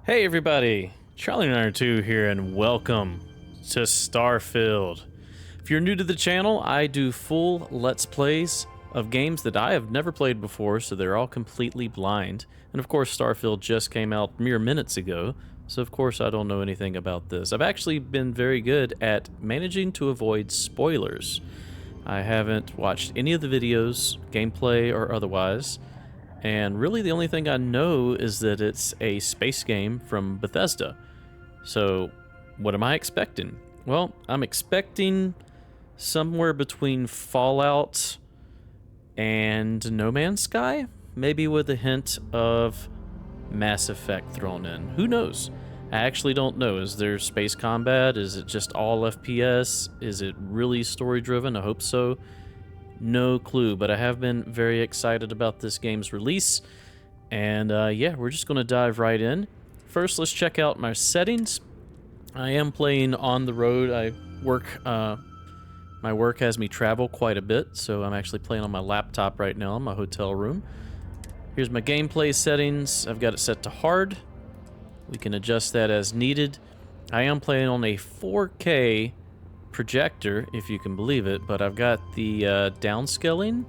Hey everybody, Charlie92 here and welcome to Starfield. If you're new to the channel, I do full Let's Plays of games that I have never played before, so they're all completely blind. And of course Starfield just came out mere minutes ago, so of course I don't know anything about this. I've actually been very good at managing to avoid spoilers. I haven't watched any of the videos, gameplay or otherwise. And really the only thing I know is that it's a space game from Bethesda. So what am I expecting? Well, I'm expecting somewhere between Fallout and No Man's Sky, maybe with a hint of Mass Effect thrown in. Who knows? I actually don't know. Is there space combat? Is it just all FPS? Is it really story driven? I hope so. No clue, but I have been very excited about this game's release. And yeah, we're just going to dive right in. First, let's check out my settings. I am playing on the road. My work has me travel quite a bit, so I'm actually playing on my laptop right now in my hotel room. Here's my gameplay settings. I've got it set to hard. We can adjust that as needed. I am playing on a 4K projector, if you can believe it, but I've got the downscaling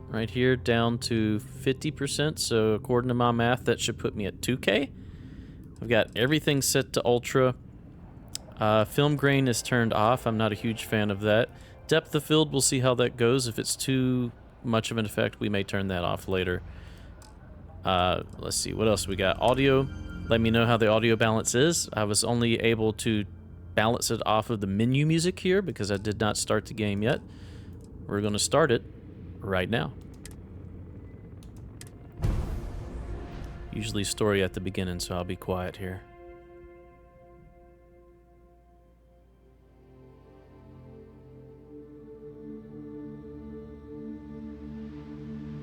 right here down to 50%, so according to my math that should put me at 2K. I've got everything set to ultra. Film grain is turned off. I'm not a huge fan of that. Depth of field, we'll see how that goes. If it's too much of an effect, we may turn that off later. Let's see, what else we got? Audio, let me know how the audio balance is. I was only able to balance it off of the menu music here because I did not start the game yet. We're going to start it right now. Usually story at the beginning, so I'll be quiet here.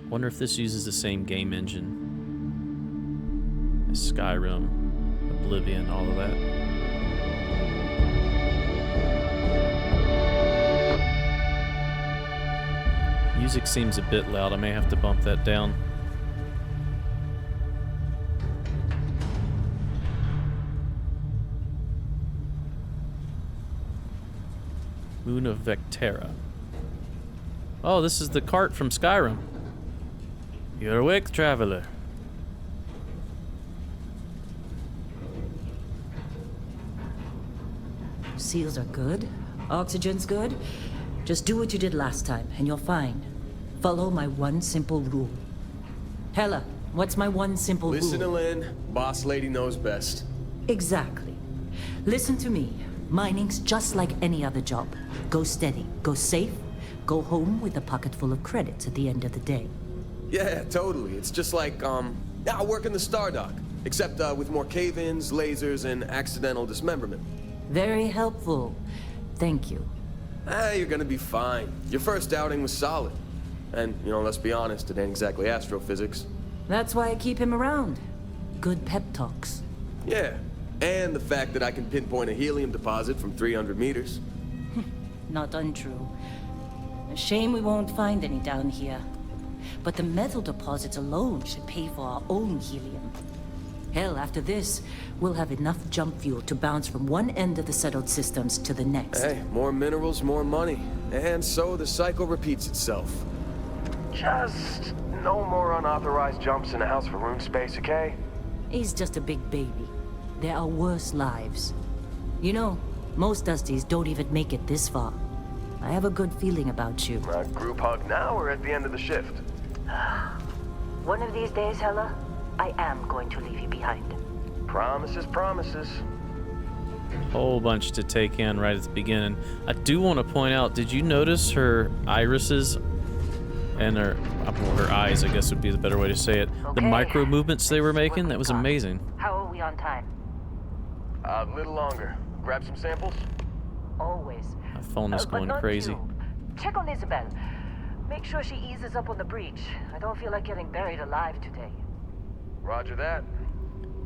Wonder if this uses the same game engine as Skyrim, Oblivion, all of that. Music seems a bit loud. I may have to bump that down. Moon of Vectera. Oh, this is the cart from Skyrim. You're awake, traveler. Seals are good. Oxygen's good. Just do what you did last time, and you're fine. Follow my one simple rule. Hella, what's my one simple rule? Listen to Lynn. Boss lady knows best. Exactly. Listen to me. Mining's just like any other job. Go steady, go safe, go home with a pocket full of credits at the end of the day. Yeah, totally. It's just like, I work in the Star Dock. Except, with more cave-ins, lasers, and accidental dismemberment. Very helpful. Thank you. You're gonna be fine. Your first outing was solid. And, let's be honest, it ain't exactly astrophysics. That's why I keep him around. Good pep talks. Yeah, and the fact that I can pinpoint a helium deposit from 300 meters. Not untrue. A shame we won't find any down here. But the metal deposits alone should pay for our own helium. Hell, after this, we'll have enough jump fuel to bounce from one end of the settled systems to the next. Hey, more minerals, more money. And so the cycle repeats itself. Just no more unauthorized jumps in the house for room space, okay? He's just a big baby. There are worse lives. You know, most Dusties don't even make it this far. I have a good feeling about you. Group hug now or at the end of the shift? One of these days, Hella, I am going to leave you behind. Promises, promises. Whole bunch to take in right at the beginning. I do want to point out, did you notice her irises and her eyes, I guess would be the better way to say it. Okay. The micro movements they were making, that was amazing. How are we on time? A little longer. Grab some samples? Always. My phone is going crazy. Check on Isabel. Make sure she eases up on the breach. I don't feel like getting buried alive today. Roger that.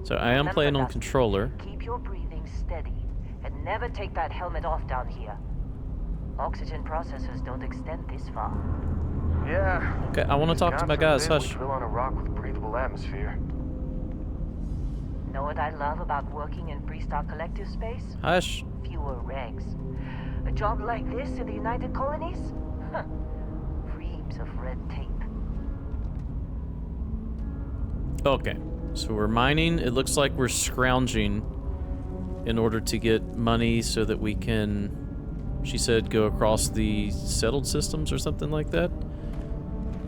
So I am playing on controller. Keep your breathing steady and never take that helmet off down here. Oxygen processors don't extend this far. Yeah. Okay, I want to talk to my guys. Hush. Drill on a rock with breathable atmosphere. Know what I love about working in Freestar Collective space? Hush. Fewer regs. A job like this in the United Colonies? Huh. Reams of red tape. Okay, so we're mining. It looks like we're scrounging in order to get money so that we can, she said, go across the settled systems or something like that.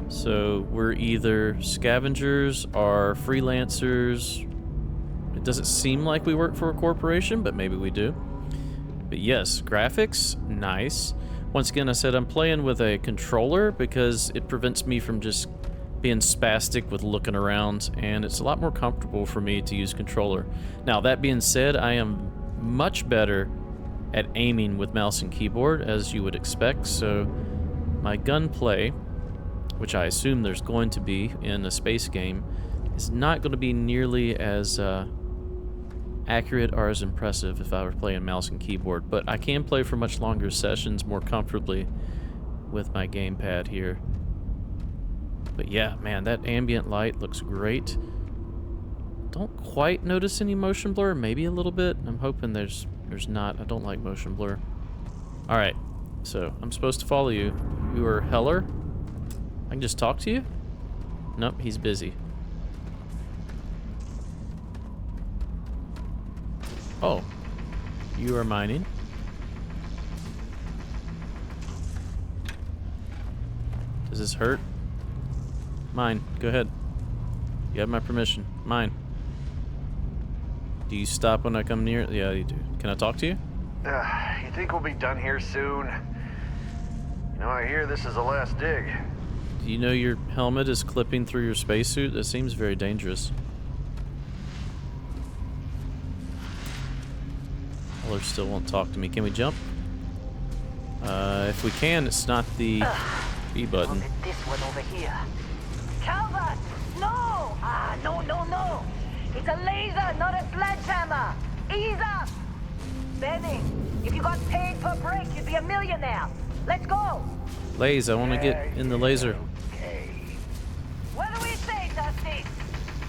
So we're either scavengers or freelancers. It doesn't seem like we work for a corporation, but maybe we do. But yes, graphics, nice. Once again, I said I'm playing with a controller because it prevents me from just being spastic with looking around, and it's a lot more comfortable for me to use controller. Now, that being said, I am much better at aiming with mouse and keyboard, as you would expect, so my gunplay, which I assume there's going to be in a space game, is not going to be nearly as accurate or as impressive if I were playing mouse and keyboard, but I can play for much longer sessions more comfortably with my gamepad here. But yeah, man, that ambient light looks great. Don't quite notice any motion blur, maybe a little bit. I'm hoping there's not. I don't like motion blur. All right, so I'm supposed to follow you. You are Heller. I can just talk to you? Nope, he's busy. Oh, you are mining. Does this hurt? Mine. Go ahead. You have my permission. Mine. Do you stop when I come near? Yeah, you do. Can I talk to you? You think we'll be done here soon? You know, I hear this is the last dig. Do you know your helmet is clipping through your spacesuit? That seems very dangerous. Heller still won't talk to me. Can we jump? If we can, it's not the B button. Look at this one over here. Calvert! No! No. It's a laser, not a sledgehammer. Ease up! Benny, if you got paid per break, you'd be a millionaire. Let's go! Laze, I want to get in the laser. Okay. What do we say, Dusty?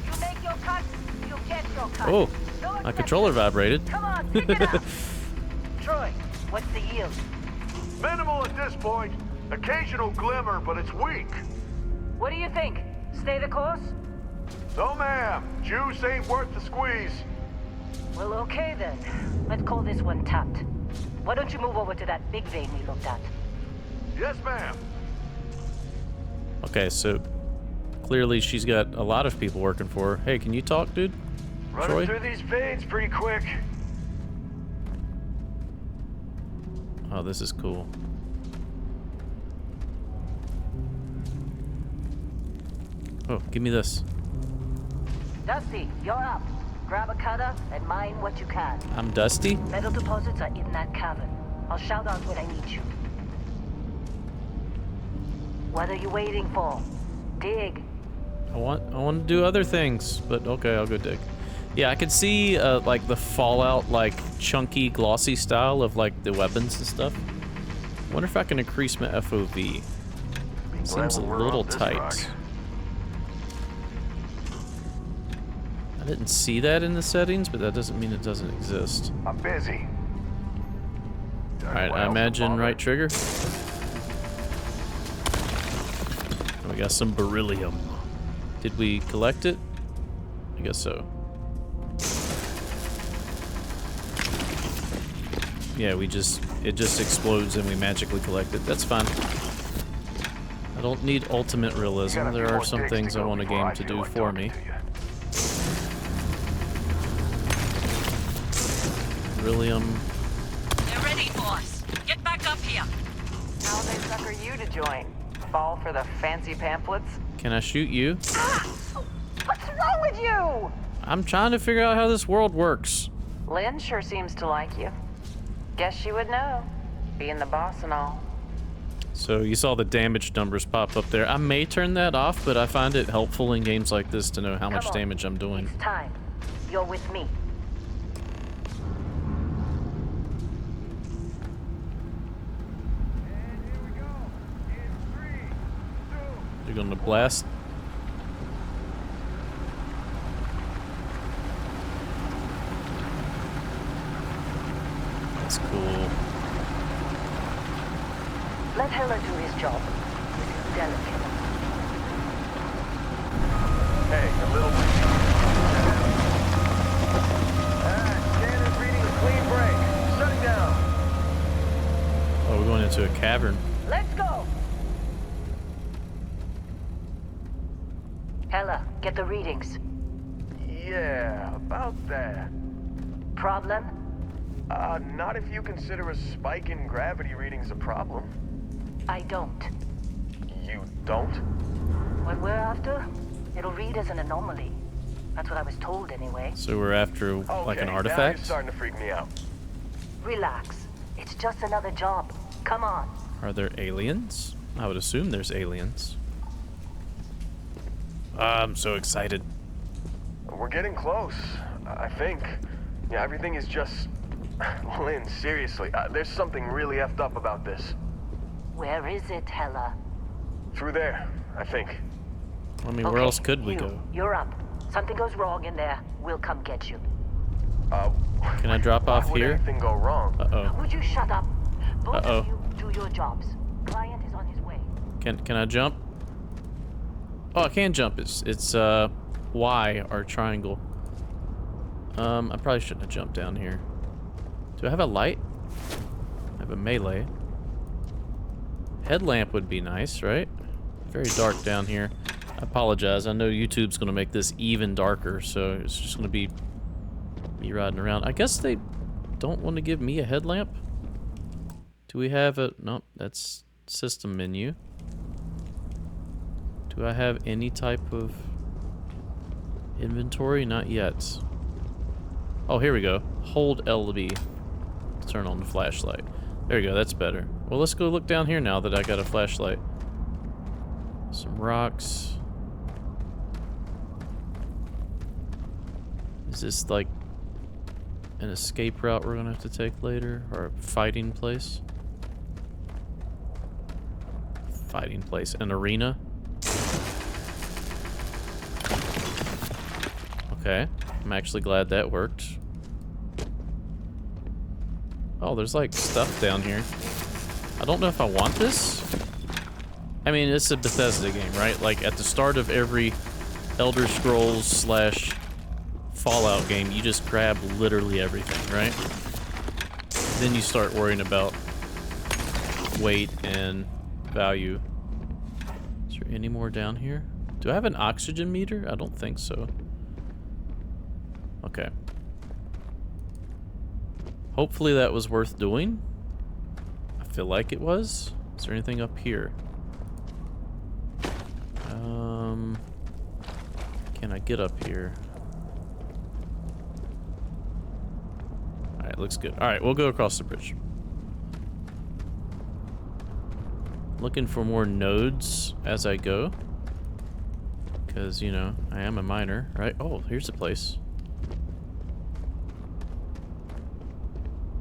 You make your cut, you get your cut. Oh, No my controller vibrated. Come on, pick it up. Troy, what's the yield? Minimal at this point. Occasional glimmer, but it's weak. What do you think? Stay the course? No, ma'am. Juice ain't worth the squeeze. Well, okay then. Let's call this one tapped. Why don't you move over to that big vein we looked at? Yes, ma'am. Okay, so clearly she's got a lot of people working for her. Hey, can you talk, dude? Running Troy? through these veins pretty quick. Oh, this is cool. Oh, give me this. Dusty, you're up. Grab a cutter and mine what you can. I'm Dusty. Metal deposits are in that cavern. I'll shout out when I need you. What are you waiting for? Dig. I want to do other things, but okay, I'll go dig. Yeah, I could see like the Fallout, like chunky, glossy style of like the weapons and stuff. Wonder if I can increase my FOV. Seems a little tight. I didn't see that in the settings, but that doesn't mean it doesn't exist. I'm busy. Alright, I imagine right trigger. We got some beryllium. Did we collect it? I guess so. Yeah, it just explodes and we magically collect it. That's fine. I don't need ultimate realism. There are some things I want a game to do for me. Beryllium. They're ready, boss. Get back up here. How they sucker you to join? Fall for the fancy pamphlets? Can I shoot you? What's wrong with you? I'm trying to figure out how this world works. Lynn sure seems to like you. Guess she would know, being the boss and all. So you saw the damage numbers pop up there. I may turn that off, but I find it helpful in games like this to know how much Come on. damage I'm doing. It's time. You're with me. You're gonna blast. cool. Let Heller do his job. It's delicate. Hey, a little... Scanners reading a clean break. Shutting down. Oh, we're going into a cavern. Let's go! Heller, get the readings. Yeah, about that. Problem? Not if you consider a spike in gravity readings a problem. I don't. You don't? What we're after, it'll read as an anomaly. That's what I was told anyway. So we're after like an Okay, now artifact? you're starting to freak me out. Relax. It's just another job. Come on. Are there aliens? I would assume there's aliens. I'm so excited. We're getting close, I think. Yeah, everything is just... Lynn, seriously, there's something really effed up about this. Where is it, Heller? Through there, I think. I mean, where else could we go? You're up. Something goes wrong in there, we'll come get you. Can I drop off Why would here? anything go wrong? Uh-oh. Would you shut up? Both Uh-oh. of you do your jobs. Client is on his way. Can I jump? Oh, I can jump. It's Y or triangle. I probably shouldn't have jumped down here. Do I have a light? I have a melee. Headlamp would be nice, right? Very dark down here. I apologize. I know YouTube's gonna make this even darker, so it's just gonna be me riding around. I guess they don't want to give me a headlamp. Do we have a... Nope, that's system menu. Do I have any type of inventory? Not yet. Oh, here we go. Hold LB to turn on the flashlight. There we go, that's better. Well, let's go look down here now that I got a flashlight. Some rocks. Is this like an escape route we're gonna have to take later? Or a fighting place? Fighting place. An arena? Okay. I'm actually glad that worked. Oh, there's like stuff down here. I don't know if I want this. I mean, it's a Bethesda game, right? Like at the start of every Elder Scrolls / Fallout game, you just grab literally everything, right? Then you start worrying about weight and value. Is there any more down here? Do I have an oxygen meter? I don't think so. Okay. Hopefully that was worth doing. I feel like it was. Is there anything up here? Can I get up here? Alright, looks good. Alright, we'll go across the bridge. Looking for more nodes as I go. Because, you know, I am a miner, right? Oh, here's a place.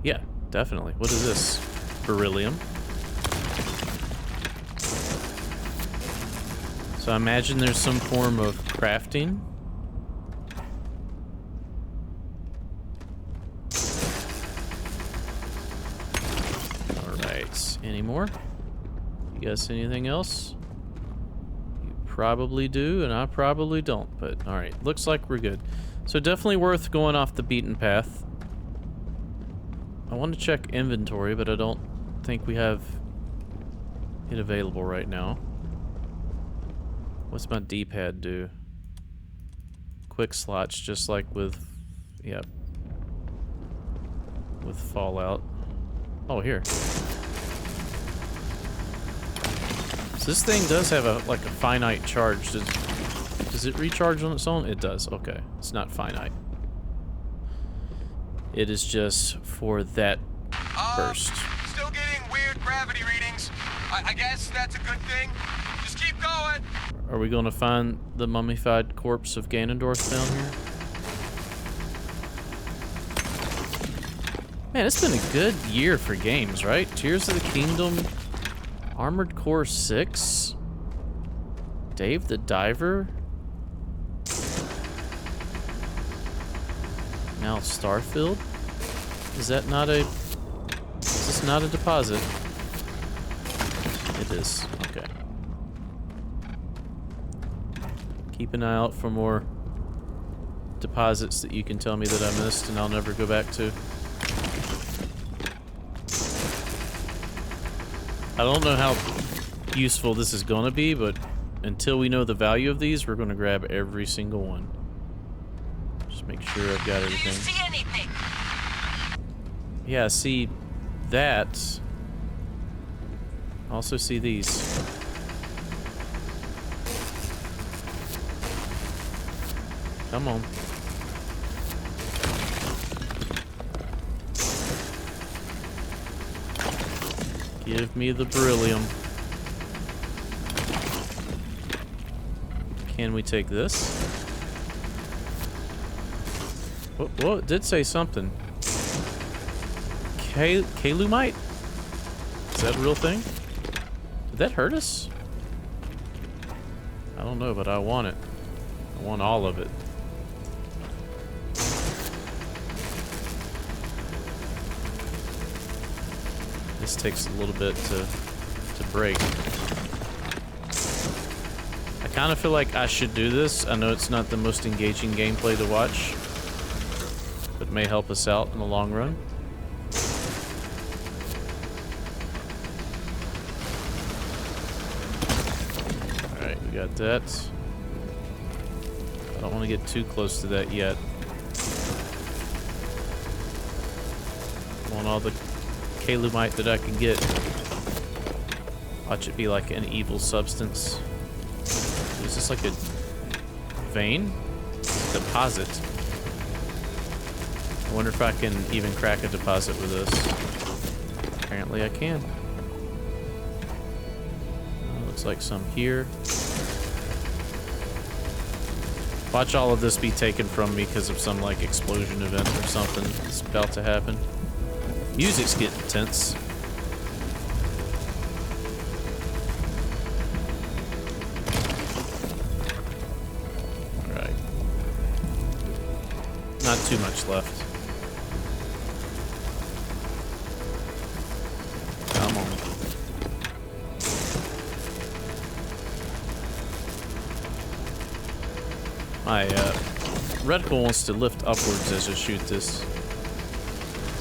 Yeah, definitely. What is this? Beryllium. So I imagine there's some form of crafting. Alright, any more? You guys see anything else? You probably do, and I probably don't, but alright, looks like we're good. So definitely worth going off the beaten path. I want to check inventory, but I don't think we have it available right now. What's my D-pad do? Quick slots, just like with, yep, with Fallout. Oh, here. So this thing does have a like a finite charge. Does it recharge on its own? It does. Okay, it's not finite. It is just for that burst. Still getting weird gravity readings. I guess that's a good thing. Just keep going. Are we going to find the mummified corpse of Ganondorf down here? Man, it's been a good year for games, right? Tears of the Kingdom, Armored Core 6, Dave the Diver, now Starfield. Is that not a is not a deposit. It is. Okay. Keep an eye out for more deposits that you can tell me that I missed and I'll never go back to. I don't know how useful this is going to be, but until we know the value of these, we're going to grab every single one. Just make sure I've got Do you everything. see anything? Yeah, I see that. I also see these. Come on. Give me the beryllium. Can we take this? Whoa, it did say something. Kalumite? Is that a real thing? Did that hurt us? I don't know, but I want it. I want all of it. This takes a little bit to break. I kind of feel like I should do this. I know it's not the most engaging gameplay to watch, but it may help us out in the long run. Alright, we got that. I don't want to get too close to that yet. I want all the Kalumite that I can get. Watch it be like an evil substance. Is this like a vein? Deposit. I wonder if I can even crack a deposit with this. Apparently I can. Looks like some here. Watch all of this be taken from me because of some like explosion event or something that's about to happen. Music's getting tense. Alright. Not too much left. Come on. My reticle wants to lift upwards as I shoot this.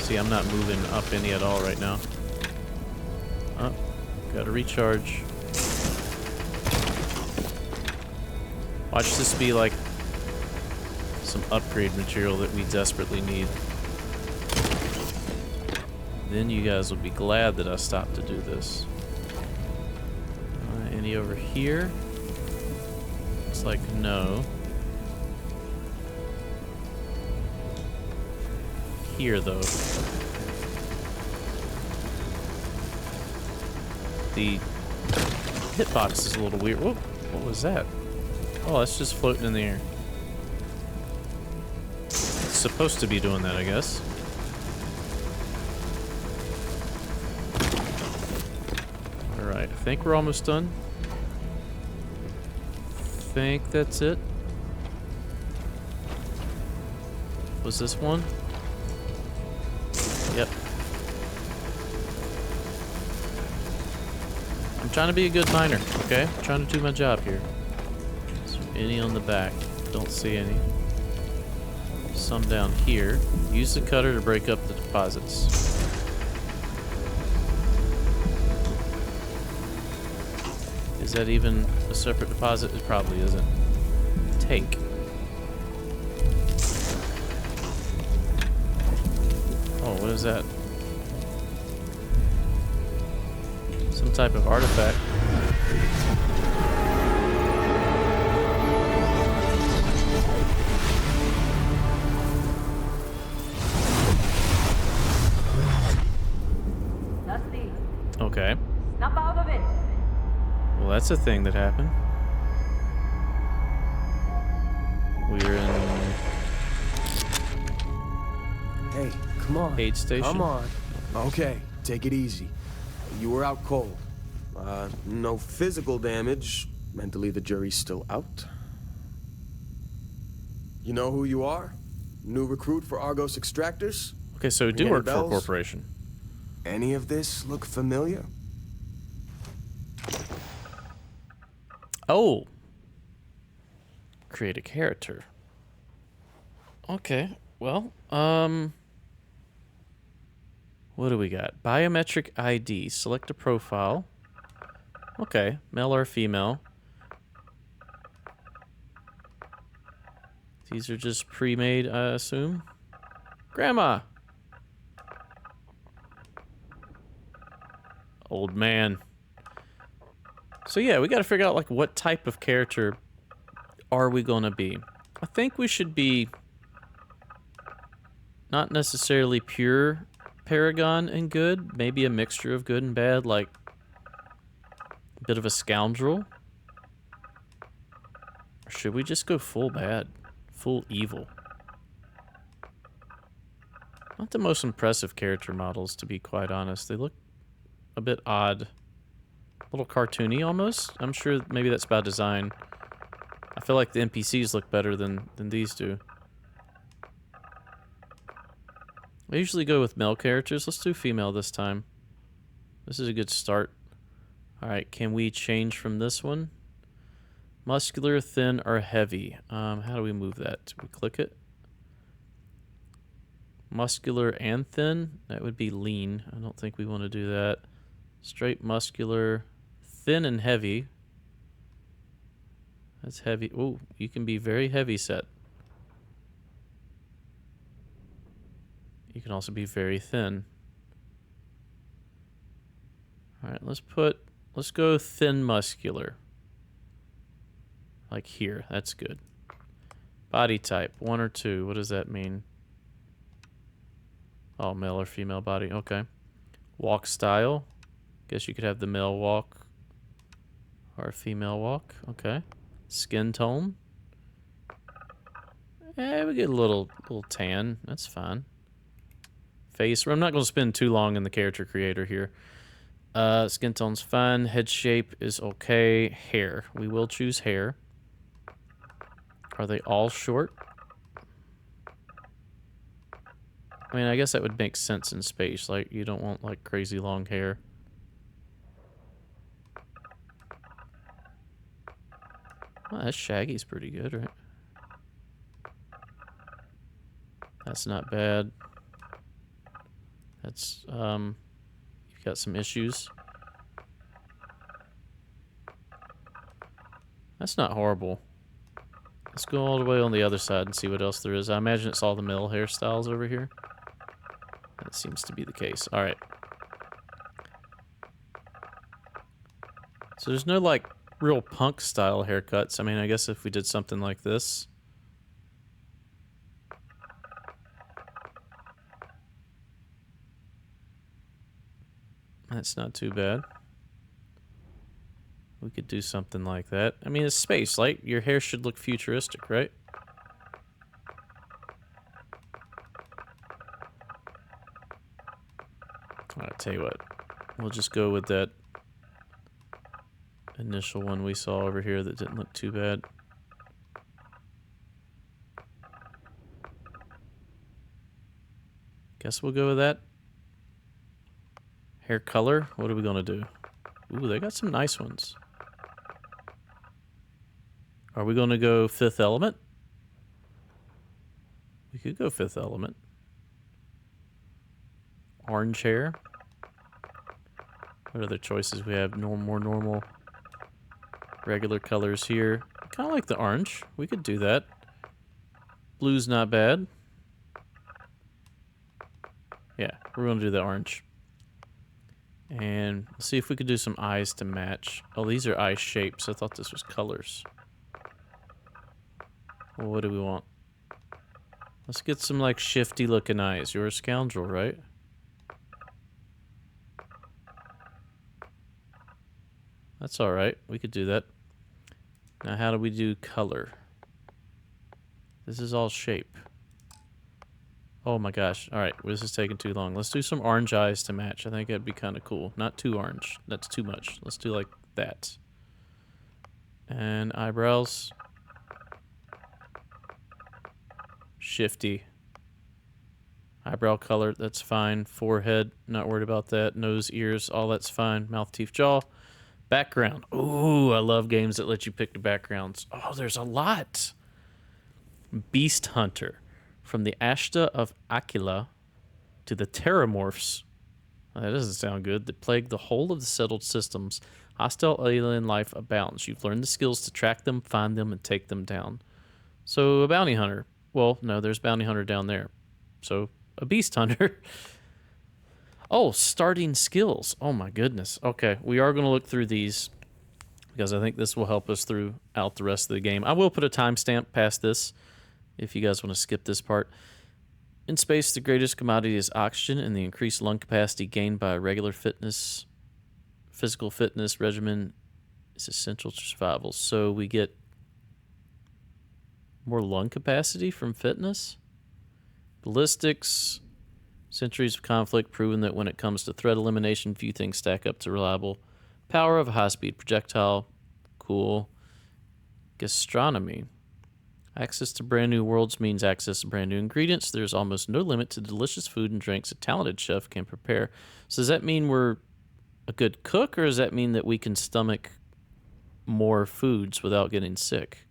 See, I'm not moving up any at all right now. Oh, gotta recharge. Watch this be like some upgrade material that we desperately need. Then you guys will be glad that I stopped to do this. Any over here? Looks like no. Here though. The hitbox is a little weird. Whoa, what was that? Oh, that's just floating in the air. It's supposed to be doing that, I guess. Alright, I think we're almost done. I think that's it. Was this one? Yep. I'm trying to be a good miner, okay? I'm trying to do my job here. Is there any on the back? Don't see any. Some down here. Use the cutter to break up the deposits. Is that even a separate deposit? It probably isn't. Take. Oh, what is that? Some type of artifact. Dusty, Okay. snap out of it. Well, that's a thing that happened. We're in Hey, come on. aid station. Come on. Okay, take it easy. You were out cold. No physical damage. Mentally, the jury's still out. You know who you are? New recruit for Argos Extractors? Okay, so we do Ring any work for a bells? corporation. Any of this look familiar? Oh. Create a character. Okay. Well, what do we got? Biometric ID. Select a profile. Okay. Male or female. These are just pre-made, I assume. Grandma! Old man. So yeah, we gotta figure out, like, what type of character are we gonna be? I think we should be not necessarily pure Paragon and good. Maybe a mixture of good and bad, like a bit of a scoundrel. Or should we just go full bad? Full evil? Not the most impressive character models, to be quite honest. They look a bit odd. A little cartoony, almost. I'm sure maybe that's by design. I feel like the NPCs look better than these do. I usually go with male characters. Let's do female this time. This is a good start. Alright, can we change from this one? Muscular, thin, or heavy? How do we move that? Do we click it? Muscular and thin? That would be lean. I don't think we want to do that. Straight muscular, thin and heavy. That's heavy. Oh, you can be very heavy set. You can also be very thin. Alright, let's go thin muscular. Like here, that's good. Body type, 1 or 2. What does that mean? Oh, male or female body, okay. Walk style. Guess you could have the male walk or a female walk, okay. Skin tone. We get a little tan, that's fine. Face, I'm not going to spend too long in the character creator here. Skin tone's fine. Head shape is okay. Hair. We will choose hair. Are they all short? I mean, I guess that would make sense in space. Like, you don't want, like, crazy long hair. Well, that Shaggy's pretty good, right? That's not bad. That's, you've got some issues. That's not horrible. Let's go all the way on the other side and see what else there is. I imagine it's all the male hairstyles over here. That seems to be the case. Alright. So there's no, like, real punk style haircuts. I mean, I guess if we did something like this. That's not too bad. We could do something like that. I mean, it's space. Like, your hair should look futuristic, right? Alright, tell you what. We'll just go with that initial one we saw over here that didn't look too bad. Guess we'll go with that. Hair color, what are we gonna do? Ooh, they got some nice ones. Are we gonna go Fifth Element? We could go Fifth Element. Orange hair. What other choices we have? More normal, regular colors here. Kind of like the orange. We could do that. Blue's not bad. Yeah, we're gonna do the orange. And let's see if we could do some eyes to match. Oh, these are eye shapes. I thought this was colors. Well, what do we want? Let's get some, like, shifty looking eyes. You're a scoundrel, right? That's alright. We could do that. Now, how do we do color? This is all shape. Oh my gosh. Alright, this is taking too long. Let's do some orange eyes to match. I think that'd be kind of cool. Not too orange. That's too much. Let's do like that. And eyebrows. Shifty. Eyebrow color, that's fine. Forehead, not worried about that. Nose, ears, all that's fine. Mouth, teeth, jaw. Background. Ooh, I love games that let you pick the backgrounds. Oh, there's a lot. Beast Hunter. From the Ashta of Aquila to the Terramorphs. Oh, that doesn't sound good. That plague the whole of the settled systems. Hostile alien life abounds. You've learned the skills to track them, find them, and take them down. So, a bounty hunter. Well, no, there's bounty hunter down there. So, a beast hunter. Oh, starting skills. Oh, my goodness. Okay, we are going to look through these because I think this will help us throughout the rest of the game. I will put a timestamp past this if you guys want to skip this part. In space, the greatest commodity is oxygen, and the increased lung capacity gained by a regular physical fitness regimen is essential to survival. So we get more lung capacity from fitness. Ballistics, centuries of conflict proven that when it comes to threat elimination, few things stack up to reliable power of a high-speed projectile. Cool. Gastronomy. Access to brand new worlds means access to brand new ingredients. There's almost no limit to delicious food and drinks a talented chef can prepare. So does that mean we're a good cook, or does that mean that we can stomach more foods without getting sick?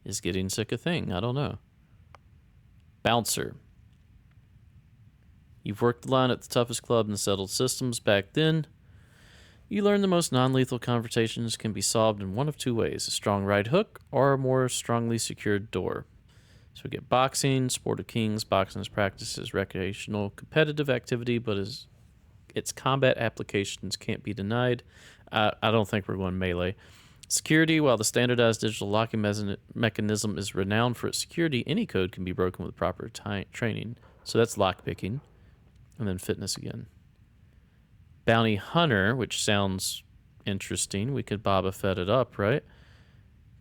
Is getting sick a thing? I don't know. Bouncer. You've worked the line at the toughest club in the settled systems. Back then, you learned the most non-lethal confrontations can be solved in one of two ways: a strong right hook or a more strongly secured door. So we get boxing, Sport of Kings. Boxing is practiced as recreational, competitive activity, but its combat applications can't be denied. I don't think we're going melee. Security. While the standardized digital locking mechanism is renowned for its security, any code can be broken with proper training. So that's lockpicking. And then fitness again. Bounty Hunter, which sounds interesting. We could Boba Fett it up, right?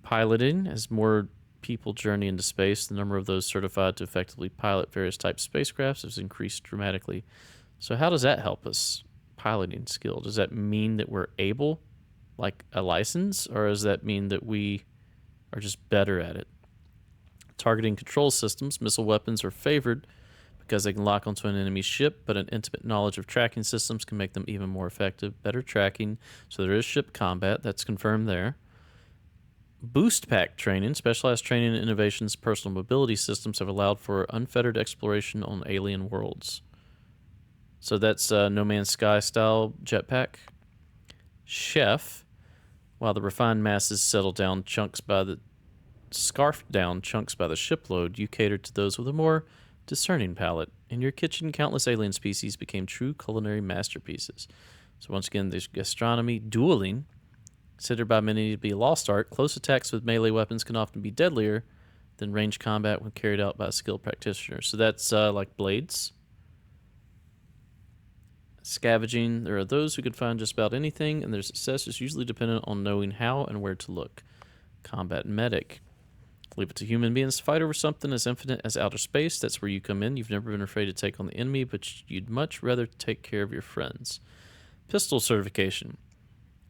Piloting. As more people journey into space, the number of those certified to effectively pilot various types of spacecrafts has increased dramatically. So how does that help us? Piloting skill. Does that mean that we're able, like a license, or does that mean that we are just better at it? Targeting control systems. Missile weapons are favored because they can lock onto an enemy's ship, but an intimate knowledge of tracking systems can make them even more effective. Better tracking, so there is ship combat. That's confirmed there. Boost pack training. Specialized training and innovations, personal mobility systems have allowed for unfettered exploration on alien worlds. So that's No Man's Sky style jetpack. Chef. While the refined masses settle down chunks by the shipload, you cater to those with a more discerning palate. In your kitchen, countless alien species became true culinary masterpieces. So once again, there's gastronomy. Dueling. Considered by many to be a lost art, close attacks with melee weapons can often be deadlier than ranged combat when carried out by a skilled practitioner. So that's like blades. Scavenging. There are those who can find just about anything, and their success is usually dependent on knowing how and where to look. Combat medic. Leave it to human beings to fight over something as infinite as outer space. That's where you come in. You've never been afraid to take on the enemy, but you'd much rather take care of your friends. Pistol certification.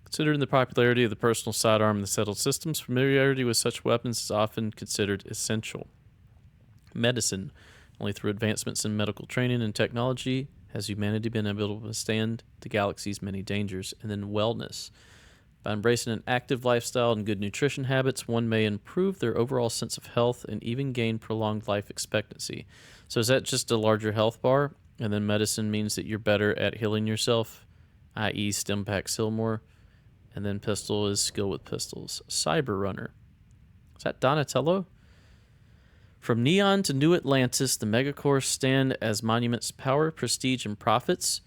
Considering the popularity of the personal sidearm in the settled systems, familiarity with such weapons is often considered essential. Medicine. Only through advancements in medical training and technology has humanity been able to withstand the galaxy's many dangers. And then wellness. By embracing an active lifestyle and good nutrition habits, one may improve their overall sense of health and even gain prolonged life expectancy. So is that just a larger health bar? And then medicine means that you're better at healing yourself, i.e. stim packs heal more. And then pistol is skill with pistols. Cyber Runner. Is that Donatello? From Neon to New Atlantis, the megacorps stand as monuments of power, prestige, and profits.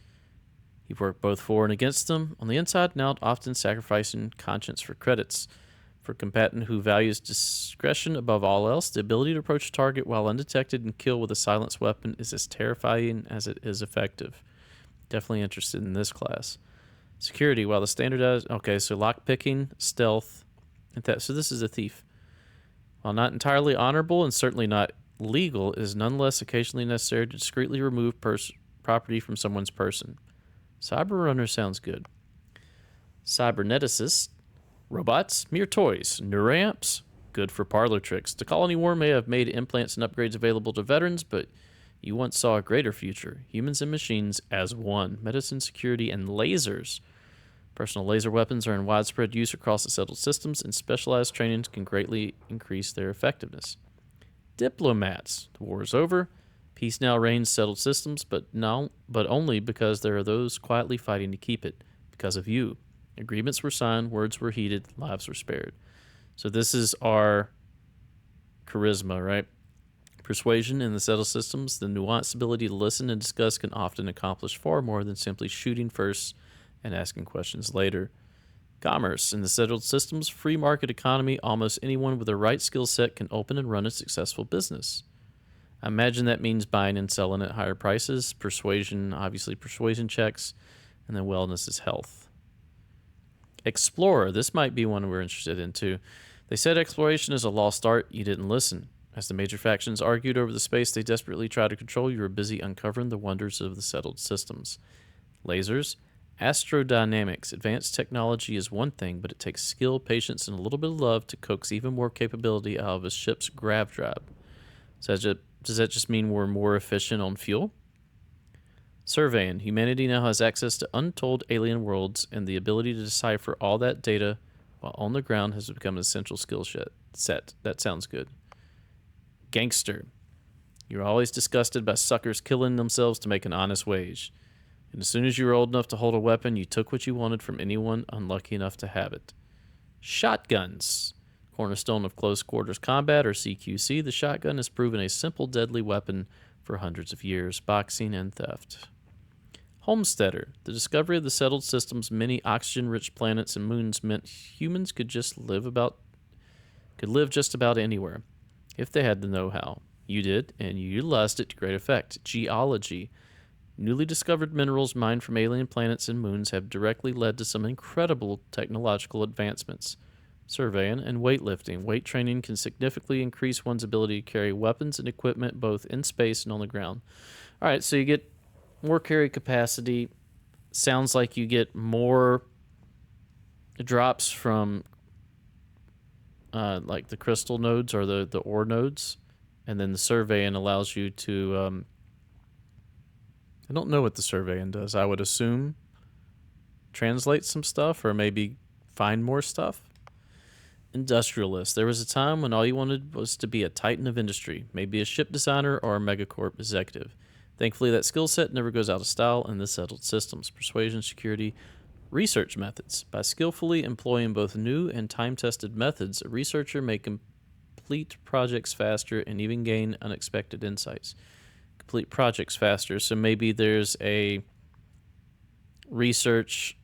You've worked both for and against them. On the inside and out, often sacrificing conscience for credits. For a combatant who values discretion above all else, the ability to approach a target while undetected and kill with a silenced weapon is as terrifying as it is effective. Definitely interested in this class. Security, while the standardized... Okay, so lockpicking, stealth, and that. So this is a thief. While not entirely honorable and certainly not legal, it is nonetheless occasionally necessary to discreetly remove property from someone's person. Cyber Runner sounds good. Cyberneticist. Robots, mere toys. Neuramps, good for parlor tricks. The colony war may have made implants and upgrades available to veterans, but You once saw a greater future, humans and machines as one, medicine, security, and lasers. Personal laser weapons are in widespread use across the settled systems, and specialized trainings can greatly increase their effectiveness. Diplomats. The war is over. Peace now reigns settled systems, but only because there are those quietly fighting to keep it, because of you. Agreements were signed, words were heeded, lives were spared. So this is our charisma, right? Persuasion in the settled systems, the nuanced ability to listen and discuss can often accomplish far more than simply shooting first and asking questions later. Commerce in the settled systems, free market economy, almost anyone with the right skill set can open and run a successful business. I imagine that means buying and selling at higher prices. Persuasion, obviously persuasion checks, and then wellness is health. Explorer, this might be one we're interested in too. They said exploration is a lost art. You didn't listen. As the major factions argued over the space they desperately tried to control, you were busy uncovering the wonders of the settled systems. Lasers, astrodynamics. Advanced technology is one thing, but it takes skill, patience, and a little bit of love to coax even more capability out of a ship's grav drive. Does that just mean we're more efficient on fuel? Surveying. Humanity now has access to untold alien worlds, and the ability to decipher all that data while on the ground has become an essential skill set. That sounds good. Gangster. You're always disgusted by suckers killing themselves to make an honest wage. And as soon as you were old enough to hold a weapon, you took what you wanted from anyone unlucky enough to have it. Shotguns. Cornerstone of close quarters combat, or CQC, the shotgun has proven a simple, deadly weapon for hundreds of years, boxing and theft. Homesteader. The discovery of the settled system's many oxygen-rich planets and moons meant humans could live just about anywhere, if they had the know-how. You did, and you utilized it to great effect. Geology. Newly discovered minerals mined from alien planets and moons have directly led to some incredible technological advancements. Surveying and weightlifting. Weight training can significantly increase one's ability to carry weapons and equipment both in space and on the ground. All right, so you get more carry capacity. Sounds like you get more drops from like the crystal nodes or the ore nodes. And then the surveying allows you to... I don't know what the surveying does. I would assume translate some stuff or maybe find more stuff. Industrialist. There was a time when all you wanted was to be a titan of industry, maybe a ship designer or a megacorp executive. Thankfully, that skill set never goes out of style in the settled systems. Persuasion, security, research methods. By skillfully employing both new and time-tested methods, a researcher may complete projects faster and even gain unexpected insights. Complete projects faster, so maybe there's a research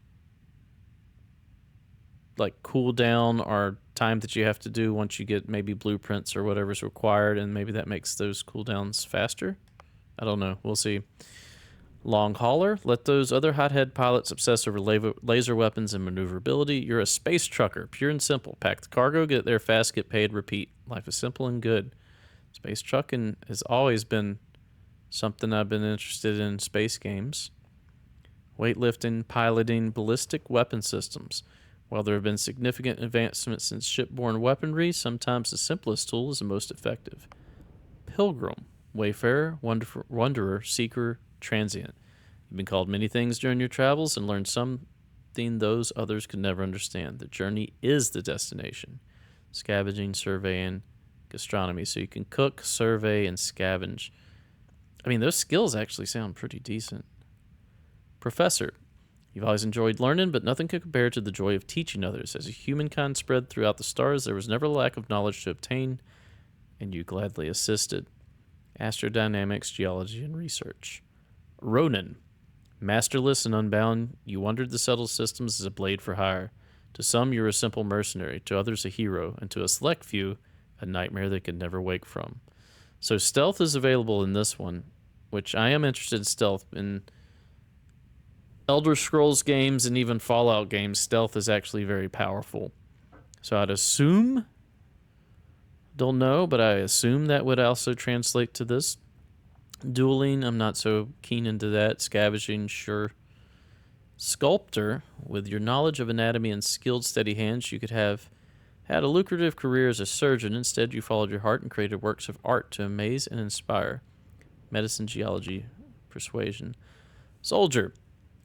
like cooldown or time that you have to do once you get maybe blueprints or whatever's required, and maybe that makes those cooldowns faster. I don't know. We'll see. Long hauler. Let those other hothead pilots obsess over laser weapons and maneuverability. You're a space trucker, pure and simple. Pack the cargo, get there fast, get paid, repeat. Life is simple and good. Space trucking has always been something I've been interested in space games. Weightlifting, piloting, ballistic weapon systems. While there have been significant advancements in shipborne weaponry, sometimes the simplest tool is the most effective. Pilgrim, wayfarer, wanderer, seeker, transient. You've been called many things during your travels and learned something those others could never understand. The journey is the destination. Scavenging, surveying, gastronomy. So you can cook, survey, and scavenge. I mean, those skills actually sound pretty decent. Professor. You've always enjoyed learning, but nothing could compare to the joy of teaching others. As humankind spread throughout the stars, there was never a lack of knowledge to obtain, and you gladly assisted. Astrodynamics, geology, and research. Ronin. Masterless and unbound, you wandered the settled systems as a blade for hire. To some, you were a simple mercenary, to others a hero, and to a select few, a nightmare they could never wake from. So stealth is available in this one, which I am interested in stealth. In Elder Scrolls games and even Fallout games, stealth is actually very powerful. So I'd assume, don't know, but I assume that would also translate to this. Dueling, I'm not so keen into that. Scavenging, sure. Sculptor, with your knowledge of anatomy and skilled steady hands, you could have had a lucrative career as a surgeon. Instead, you followed your heart and created works of art to amaze and inspire. Medicine, geology, persuasion. Soldier.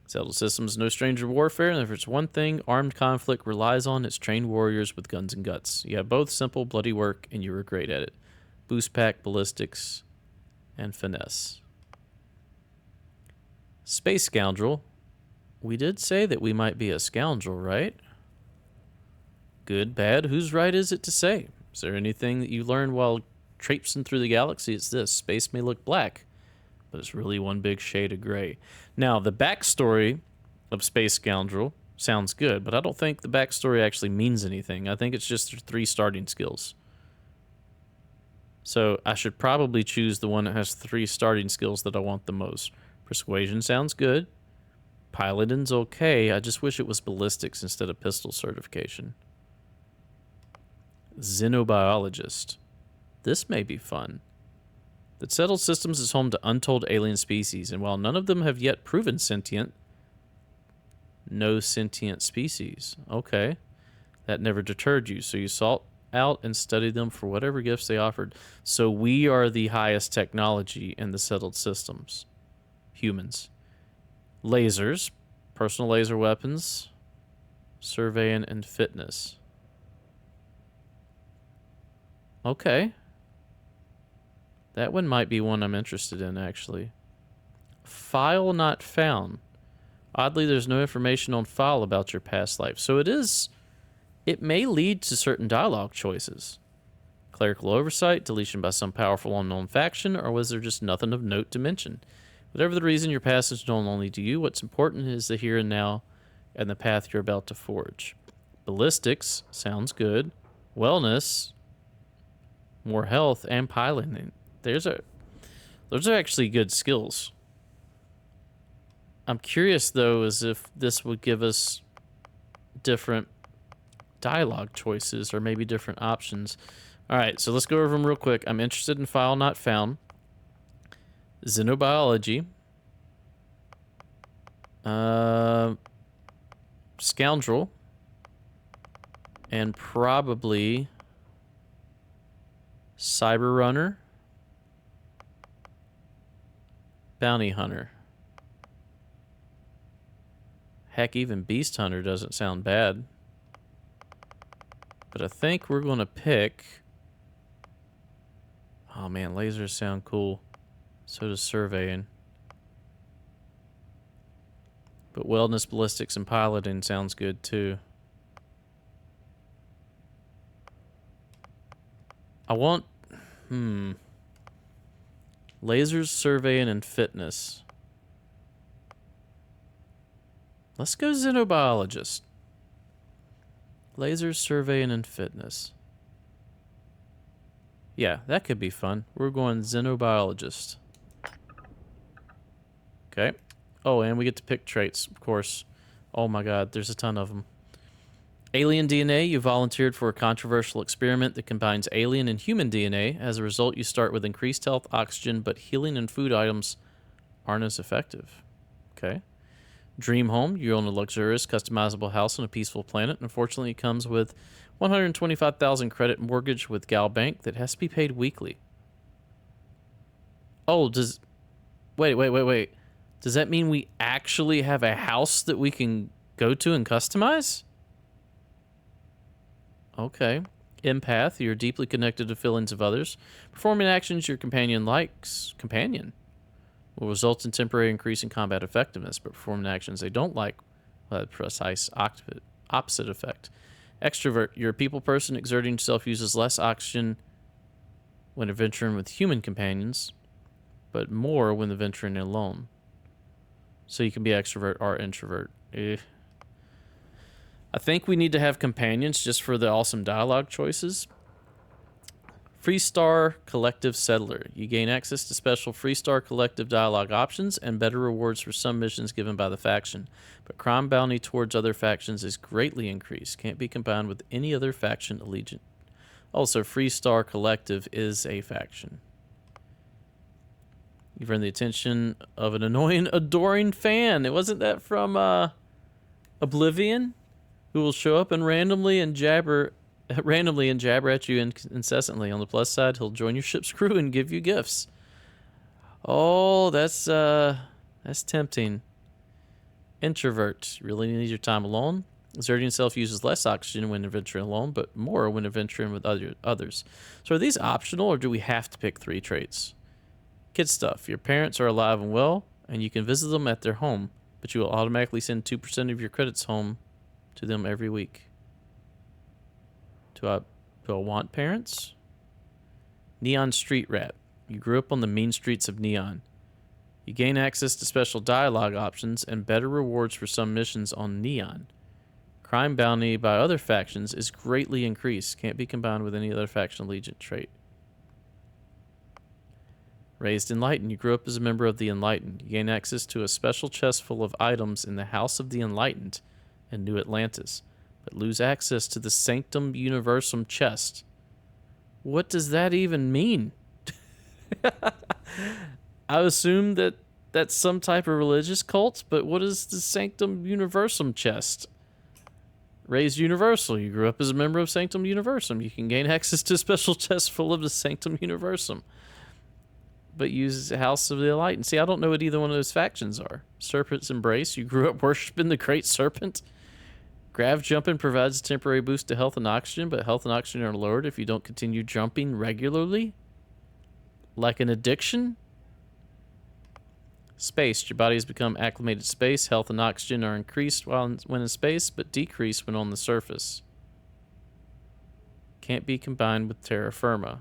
Settled systems no stranger to warfare, and if it's one thing armed conflict relies on, it's trained warriors with guns and guts. You have both simple, bloody work, and you were great at it. Boost pack, ballistics, and finesse. Space scoundrel. We did say that we might be a scoundrel, right? Good, bad, whose right is it to say? Is there anything that you learned while traipsing through the galaxy? It's this. Space may look black, but it's really one big shade of gray. Now, the backstory of Space Scoundrel sounds good, but I don't think the backstory actually means anything. I think it's just 3 starting skills. So I should probably choose the one that has 3 starting skills that I want the most. Persuasion sounds good. Piloting's okay. I just wish it was ballistics instead of pistol certification. Xenobiologist. This may be fun. The settled systems is home to untold alien species, and while none of them have yet proven sentient, no sentient species. Okay. That never deterred you, so you sought out and studied them for whatever gifts they offered. So we are the highest technology in the settled systems. Humans. Lasers, personal laser weapons, surveying, and fitness. Okay. That one might be one I'm interested in, actually. File not found. Oddly, there's no information on file about your past life. So it may lead to certain dialogue choices. Clerical oversight, deletion by some powerful unknown faction, or was there just nothing of note to mention? Whatever the reason, your past is known only to you. What's important is the here and now and the path you're about to forge. Ballistics, sounds good. Wellness, more health, and piloting. Those are actually good skills. I'm curious, though, as if this would give us different dialogue choices or maybe different options. All right, so let's go over them real quick. I'm interested in file not found. Xenobiology. Scoundrel. And probably Cyber Runner. Bounty Hunter. Heck, even Beast Hunter doesn't sound bad. But I think we're going to pick... Oh man, lasers sound cool. So does surveying. But wellness, ballistics, and piloting sounds good too. I want... Lasers, surveying, and fitness. Let's go xenobiologist. Lasers, surveying, and fitness. Yeah, that could be fun. We're going xenobiologist. Okay. Oh, and we get to pick traits, of course. Oh my god, there's a ton of them. Alien DNA, you volunteered for a controversial experiment that combines alien and human DNA. As a result, you start with increased health, oxygen, but healing and food items aren't as effective. Okay. Dream home, you own a luxurious, customizable house on a peaceful planet. Unfortunately, it comes with 125,000 credit mortgage with Gal Bank that has to be paid weekly. Oh, does... Wait. Does that mean we actually have a house that we can go to and customize? Okay. Empath, you're deeply connected to feelings of others. Performing actions your companion likes. Companion will result in temporary increase in combat effectiveness, but performing actions they don't like will have precise opposite effect. Extrovert, you're a people person. Exerting yourself uses less oxygen when adventuring with human companions, but more when adventuring alone. So you can be extrovert or introvert. I think we need to have companions just for the awesome dialogue choices. Freestar Collective Settler. You gain access to special Freestar Collective dialogue options and better rewards for some missions given by the faction. But crime bounty towards other factions is greatly increased. Can't be combined with any other faction allegiant. Also, Freestar Collective is a faction. You've earned the attention of an annoying, adoring fan. It wasn't that from Oblivion, who will show up and randomly jabber at you incessantly. On the plus side, he'll join your ship's crew and give you gifts. Oh, that's tempting. Introvert. You really need your time alone. Exerting self uses less oxygen when adventuring alone, but more when adventuring with others. So are these optional, or do we have to pick 3 traits? Kid stuff. Your parents are alive and well, and you can visit them at their home, but you will automatically send 2% of your credits home to them every week. Do I want parents? Neon Street Rat. You grew up on the mean streets of Neon. You gain access to special dialogue options and better rewards for some missions on Neon. Crime bounty by other factions is greatly increased. Can't be combined with any other faction allegiance trait. Raised Enlightened. You grew up as a member of the Enlightened. You gain access to a special chest full of items in the House of the Enlightened in New Atlantis, but lose access to the Sanctum Universum chest. What does that even mean? I assume that that's some type of religious cult, but what is the Sanctum Universum chest? Raised Universal. You grew up as a member of Sanctum Universum. You can gain access to a special chest full of the Sanctum Universum, but use the House of the Enlightened. See, I don't know what either one of those factions are. Serpent's Embrace. You grew up worshiping the Great Serpent. Grav jumping provides a temporary boost to health and oxygen, but health and oxygen are lowered if you don't continue jumping regularly. Like an addiction? Space. Your body has become acclimated to space. Health and oxygen are increased when in space, but decreased when on the surface. Can't be combined with terra firma.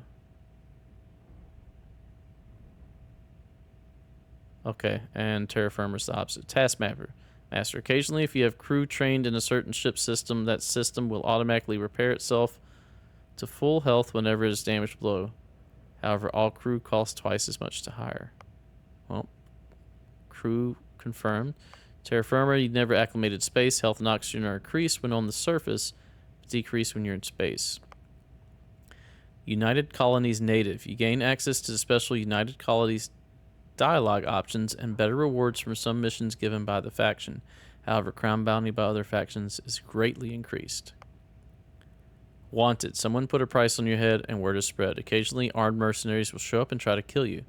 Okay, and terra firma is the opposite. Taskmaster. Master. Occasionally, if you have crew trained in a certain ship system, that system will automatically repair itself to full health whenever it is damaged below. However, all crew cost twice as much to hire. Well, crew confirmed. Terra firma, you never acclimated space. Health and oxygen are increased when on the surface, but decreased when you're in space. United Colonies native. You gain access to the special United Colonies dialogue options and better rewards from some missions given by the faction. However, crown bounty by other factions is greatly increased. Wanted. Someone put a price on your head and word is spread. Occasionally, armed mercenaries will show up and try to kill you,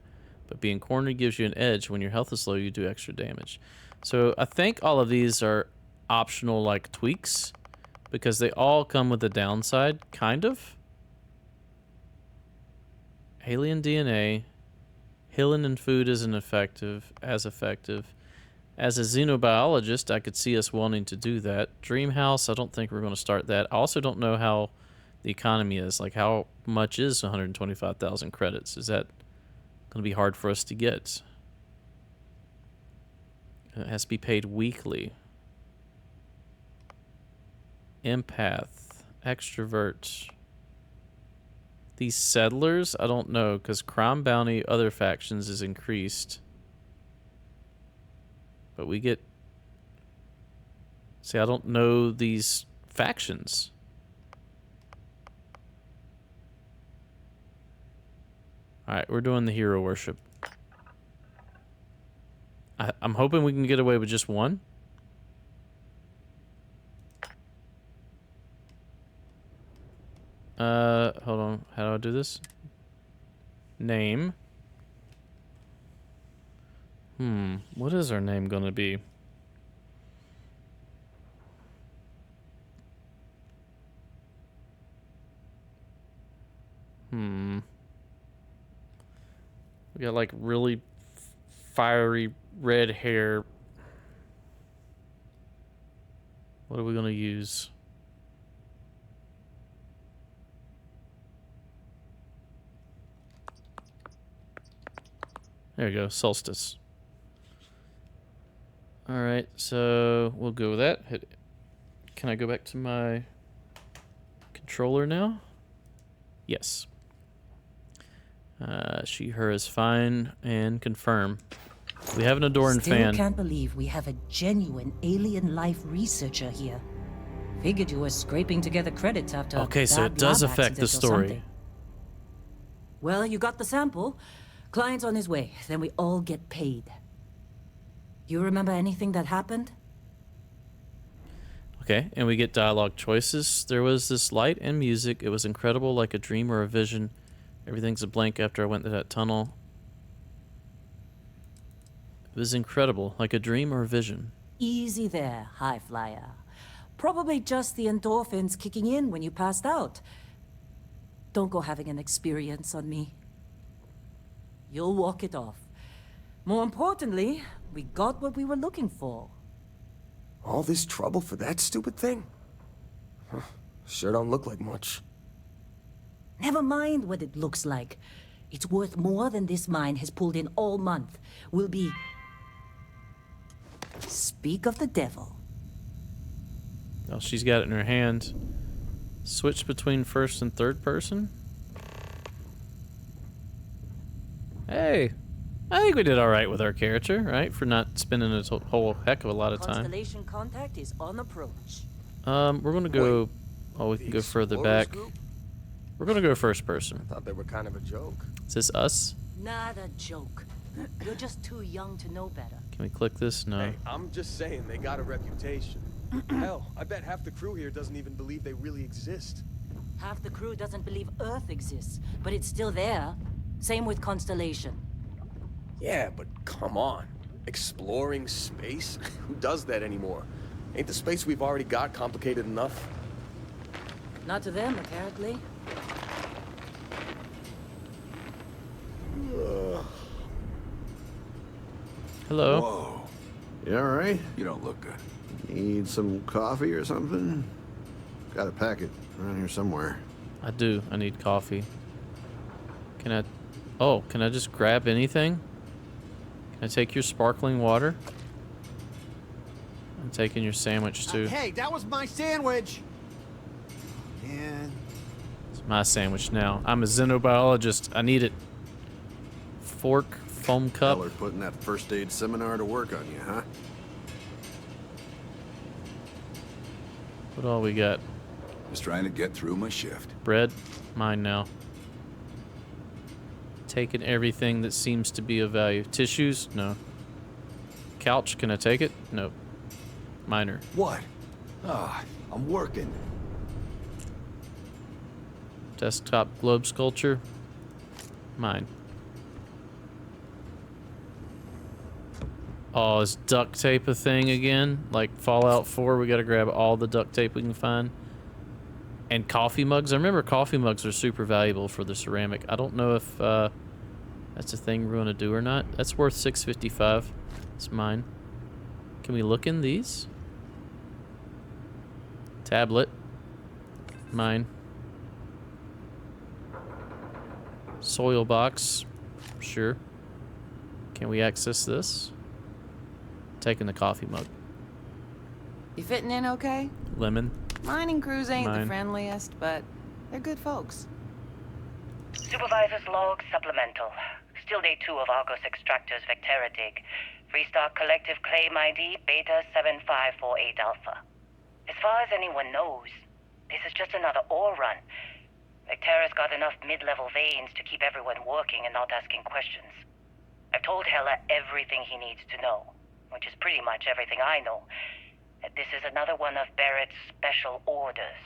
but being cornered gives you an edge. When your health is low, you do extra damage. So I think all of these are optional, like, tweaks, because they all come with a downside, kind of. Alien DNA. Healing and food isn't as effective. As a xenobiologist, I could see us wanting to do that. Dream House, I don't think we're going to start that. I also don't know how the economy is. Like, how much is 125,000 credits? Is that going to be hard for us to get? It has to be paid weekly. Empath. Extrovert. These settlers, I don't know, because crime bounty other factions is increased. But we get... See, I don't know these factions. Alright, we're doing the hero worship. I'm hoping we can get away with just one. Hold on. How do I do this? Name. What is our name gonna be? We got like really fiery red hair. What are we gonna use? There you go, Solstice. Alright, so we'll go with that. Can I go back to my controller now? Yes. She, her is fine and confirm. We have an Adoran fan. Still can't believe we have a genuine alien life researcher here. Figured you were scraping together credits after Okay, so bad it does lab affect the accident or story. something. Well, you got the sample. Client's on his way. Then we all get paid. You remember anything that happened? Okay, and we get dialogue choices. There was this light and music. It was incredible, like a dream or a vision. Everything's a blank after I went to that tunnel. was incredible, like a dream or a vision. Easy there, high flyer. Probably just the endorphins kicking in when you passed out. Don't go having an experience on me. You'll walk it off. More importantly, we got what we were looking for. All this trouble for that stupid thing? Huh, sure don't look like much. Never mind what it looks like. It's worth more than this mine has pulled in all month. Will be... Speak of the devil. Oh, she's got it in her hand. Switch between first and third person? Hey, I think we did alright with our character, right? For not spending a whole heck of a lot of time. Constellation contact is on approach. We're gonna go... Oh, we can go further back. Group? We're gonna go first person. Thought they were kind of a joke. Is this us? Not a joke. You're just too young to know better. Can we click this? No. Hey, I'm just saying they got a reputation. Hell, I bet half the crew here doesn't even believe they really exist. Half the crew doesn't believe Earth exists, but it's still there. Same with Constellation. Yeah, but come on. Exploring space? Who does that anymore? Ain't the space we've already got complicated enough? Not to them, apparently. Hello? Whoa. You alright? You don't look good. Need some coffee or something? Got a packet around here somewhere. I do. I need coffee. Can I... Oh, can I just grab anything? Can I take your sparkling water? I'm taking your sandwich too. Hey, that was my sandwich! Man. It's my sandwich now. I'm a xenobiologist. I need it. Fork, foam cup. Feller putting that first aid seminar to work on you, huh? What all we got? Just trying to get through my shift. Bread? Mine now. Taking everything that seems to be of value. Tissues? No. Couch? Can I take it? Nope. Minor. What? Ah, I'm working. Desktop globe sculpture? Mine. Oh, is duct tape a thing again? Like Fallout 4, we gotta grab all the duct tape we can find. And coffee mugs. I remember coffee mugs are super valuable for the ceramic. I don't know if that's a thing we're gonna do or not. That's worth $6.55. It's mine. Can we look in these? Tablet. Mine. Soil box. Sure. Can we access this? Taking the coffee mug. You fitting in okay? Lemon. Mining crews ain't Mine. the friendliest, but they're good folks. Supervisor's log supplemental. Still day 2 of Argos Extractor's Vectera dig. Freestock Collective Claim ID Beta 7548 Alpha. As far as anyone knows, this is just another ore run. Vectera's got enough mid-level veins to keep everyone working and not asking questions. I've told Heller everything he needs to know, which is pretty much everything I know. This is another one of Barrett's special orders.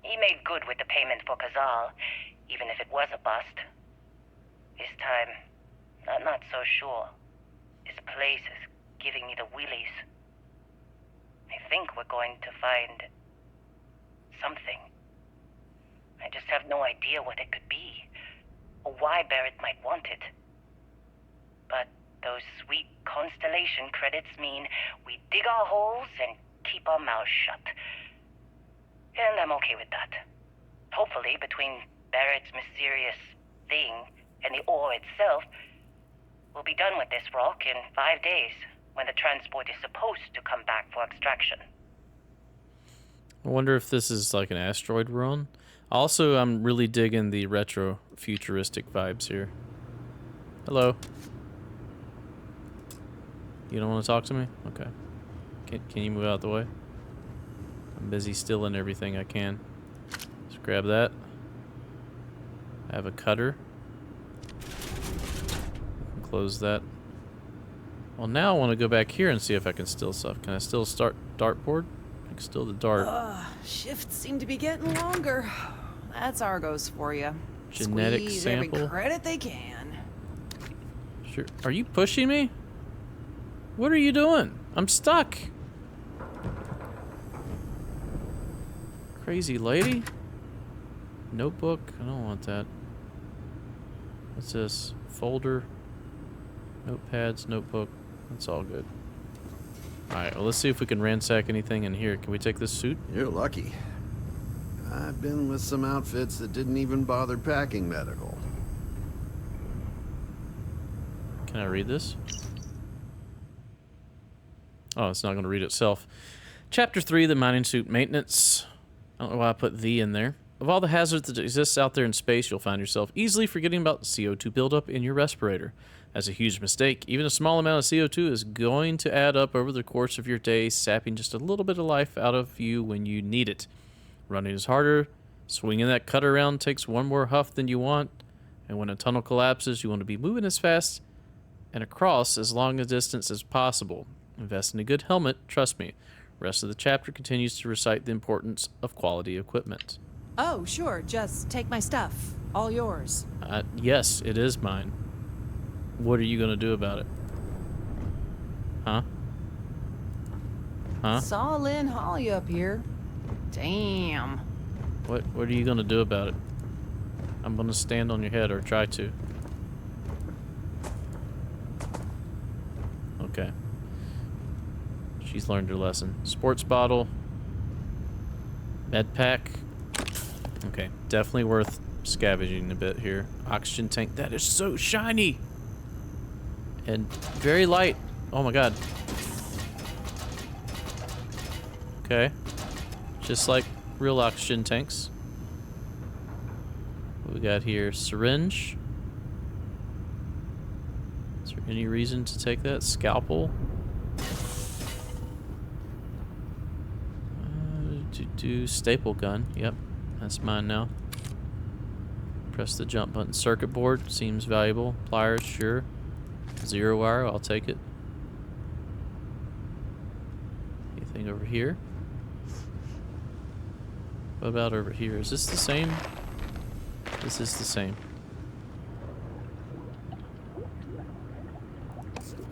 He made good with the payment for Kazal, even if it was a bust. This time, I'm not so sure. This place is giving me the willies. I think we're going to find something. I just have no idea what it could be, or why Barrett might want it. But those sweet Constellation credits mean we dig our holes and keep our mouths shut. And I'm okay with that. Hopefully, between Barrett's mysterious thing and the ore itself, we'll be done with this rock in 5 days, when the transport is supposed to come back for extraction. I wonder if this is like an asteroid we're on. Also, I'm really digging the retro futuristic vibes here. Hello. You don't want to talk to me? Okay. Can you move out the way? I'm busy stealing everything I can. Just grab that. I have a cutter. Close that. Well, now I want to go back here and see if I can steal stuff. Can I still start dartboard? I can steal the dart. Shifts seem to be getting longer. That's Argos for you. Genetic Squeeze sample. every credit they can. Sure. Are you pushing me? What are you doing? I'm stuck. Crazy lady. Notebook. I don't want that. What's this? Folder. Notepads, notebook. That's all good. Alright, well, let's see if we can ransack anything in here. Can we take this suit? You're lucky. I've been with some outfits that didn't even bother packing medical. Can I read this? Oh, it's not going to read itself. Chapter 3, the mining suit maintenance. I don't know why I put "the" in there. Of all the hazards that exist out there in space, you'll find yourself easily forgetting about the CO2 buildup in your respirator. That's a huge mistake. Even a small amount of CO2 is going to add up over the course of your day, sapping just a little bit of life out of you when you need it. Running is harder. Swinging that cutter around takes one more huff than you want. And when a tunnel collapses, you want to be moving as fast and across as long a distance as possible. Invest in a good helmet, trust me. The rest of the chapter continues to recite the importance of quality equipment. Oh, sure, just take my stuff. All yours. Yes, it is mine. What are you gonna do about it? Huh? Huh? Saw Lynn haul you up here. Damn. What are you gonna do about it? I'm gonna stand on your head, or try to. Okay. She's learned her lesson. Sports bottle. Med pack. Okay, definitely worth scavenging a bit here. Oxygen tank. That is so shiny! And very light. Oh my god. Okay. Just like real oxygen tanks. What we got here? Syringe. Is there any reason to take that? Scalpel. Do staple gun. Yep, that's mine now. Press the jump button. Circuit board seems valuable. Pliers, sure. Zero wire, I'll take it. Anything over here? What about over here? Is this the same? This is the same.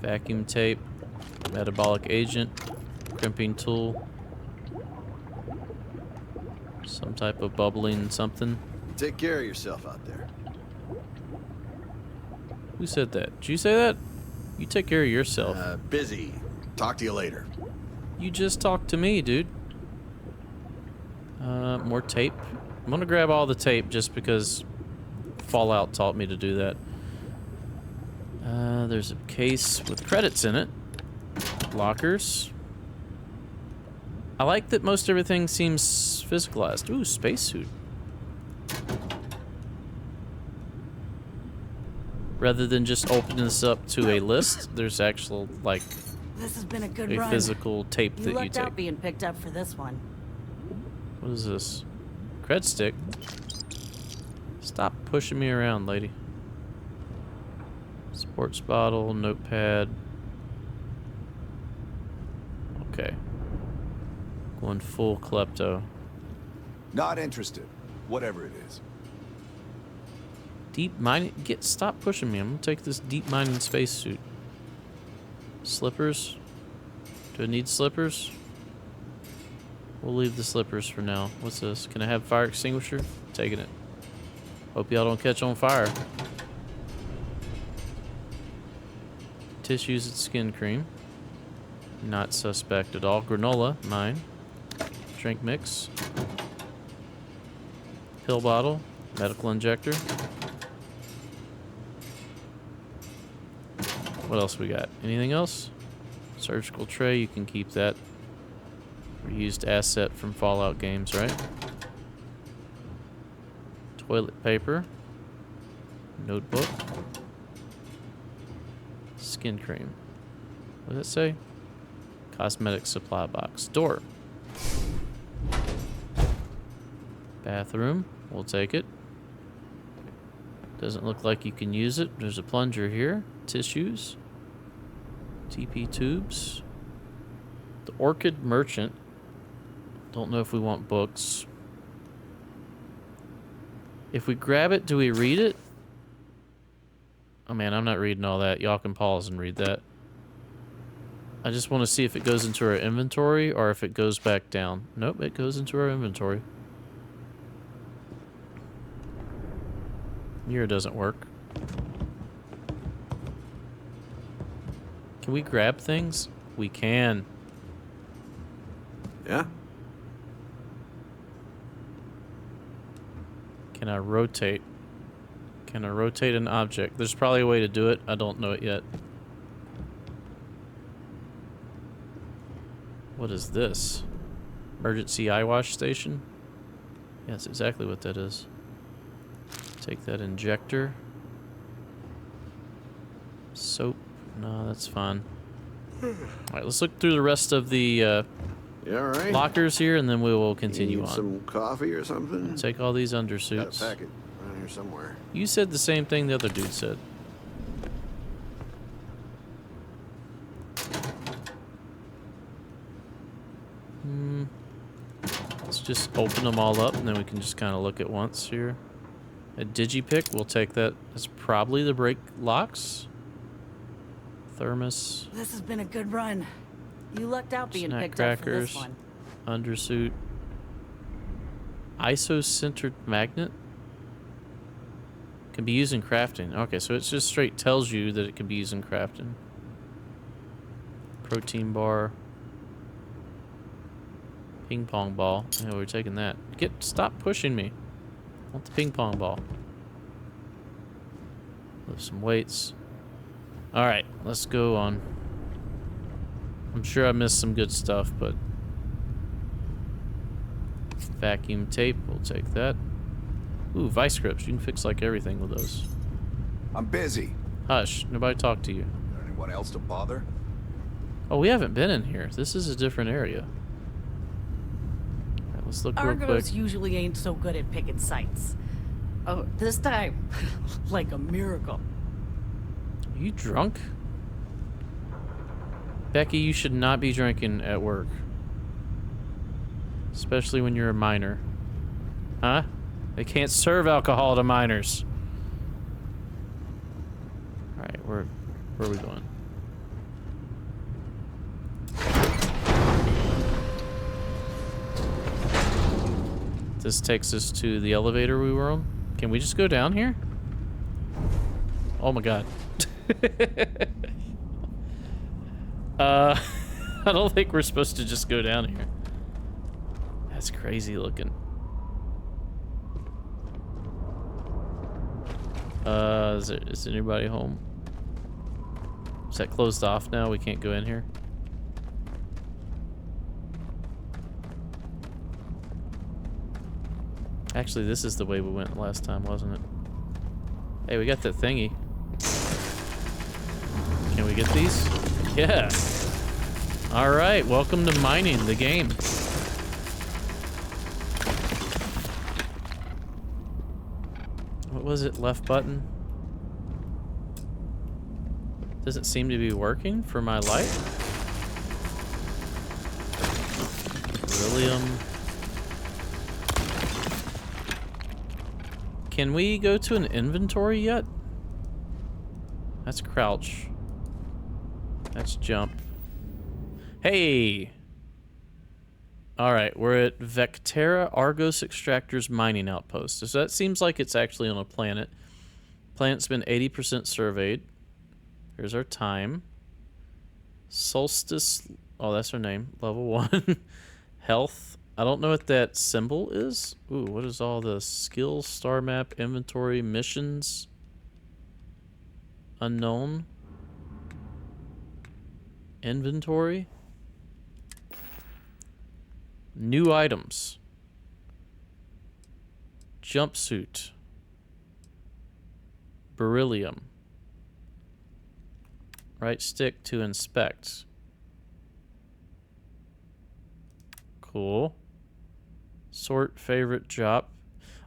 Vacuum tape, metabolic agent, crimping tool. Some type of bubbling something. Take care of yourself out there. Who said that? Did you say that? You take care of yourself. Busy. Talk to you later. You just talked to me, dude. More tape. I'm gonna grab all the tape just because Fallout taught me to do that. There's a case with credits in it. Lockers. I like that most everything seems physicalized. Ooh, spacesuit. Rather than just opening this up to a list, there's actual, like, This has been a good a run. physical tape You that you lucked out take. being picked up for this one. What is this? Cred stick? Stop pushing me around, lady. Sports bottle, notepad. Okay. Going full klepto. Not interested. Whatever it is. Deep mining. Stop pushing me. I'm gonna take this deep mining spacesuit. Slippers. Do I need slippers? We'll leave the slippers for now. What's this? Can I have fire extinguisher? Taking it. Hope y'all don't catch on fire. Tissues and skin cream. Not suspect at all. Granola, mine. Drink mix. Pill bottle. Medical injector. What else we got? Anything else? Surgical tray, you can keep that. Reused asset from Fallout games, right? Toilet paper. Notebook. Skin cream. What does it say? Cosmetic supply box. Door. Bathroom. We'll take it. Doesn't look like you can use it. There's a plunger here. Tissues. TP tubes. The Orchid Merchant. Don't know if we want books. If we grab it, do we read it? Oh man, I'm not reading all that. Y'all can pause and read that. I just want to see if it goes into our inventory or if it goes back down. Nope, it goes into our inventory. Mirror doesn't work. Can we grab things? We can. Yeah? Can I rotate? Can I rotate an object? There's probably a way to do it. I don't know it yet. What is this? Emergency eye wash station? Yeah, that's exactly what that is. Take that injector. Soap. No, that's fine. Alright, let's look through the rest of the You all right? lockers here, and then we will continue Need on. some coffee or something? Take all these Got a undersuits. packet around here somewhere. You said the same thing the other dude said. Let's just open them all up, and then we can just kind of look at once here. A digipick, we'll take that. That's probably the brake locks. Thermos. This has been a good run. You lucked out being Snack picked up for crackers. this one. Undersuit. ISO-centered magnet. Can be used in crafting. Okay, so it just straight tells you that it can be used in crafting. Protein bar. Ping pong ball. Yeah, we're taking that. Stop pushing me. I want the ping pong ball. Lift some weights. Alright, let's go on. I'm sure I missed some good stuff, but vacuum tape, we'll take that. Ooh, vice grips. You can fix like everything with those. I'm busy. Hush, nobody talk to you. Anyone else to bother? Oh, we haven't been in here. This is a different area. Alright, let's look real quick. Argos usually ain't so good at picking sites. Oh, this time, like a miracle. Are you drunk? Becky, you should not be drinking at work. Especially when you're a minor. Huh? They can't serve alcohol to minors. Alright, where are we going? This takes us to the elevator we were on. Can we just go down here? Oh my god. I don't think we're supposed to just go down here. That's crazy looking. Is anybody home? Is that closed off now? We can't go in here? Actually, this is the way we went last time, wasn't it? Hey, we got that thingy. Can we get these? Yeah. Alright, welcome to mining the game. What was it? Left button? Doesn't seem to be working for my light. Beryllium. Can we go to an inventory yet? That's crouch. That's jump. Hey! Alright, we're at Vectera Argos Extractor's mining outpost. So that seems like it's actually on a planet. Planet's been 80% surveyed. Here's our time. Solstice. Oh, that's our name. Level 1. Health. I don't know what that symbol is. Ooh, what is all the skills, star map, inventory, missions? Unknown. Inventory. New items. Jumpsuit. Beryllium. Right stick to inspect. Cool. Sort favorite job.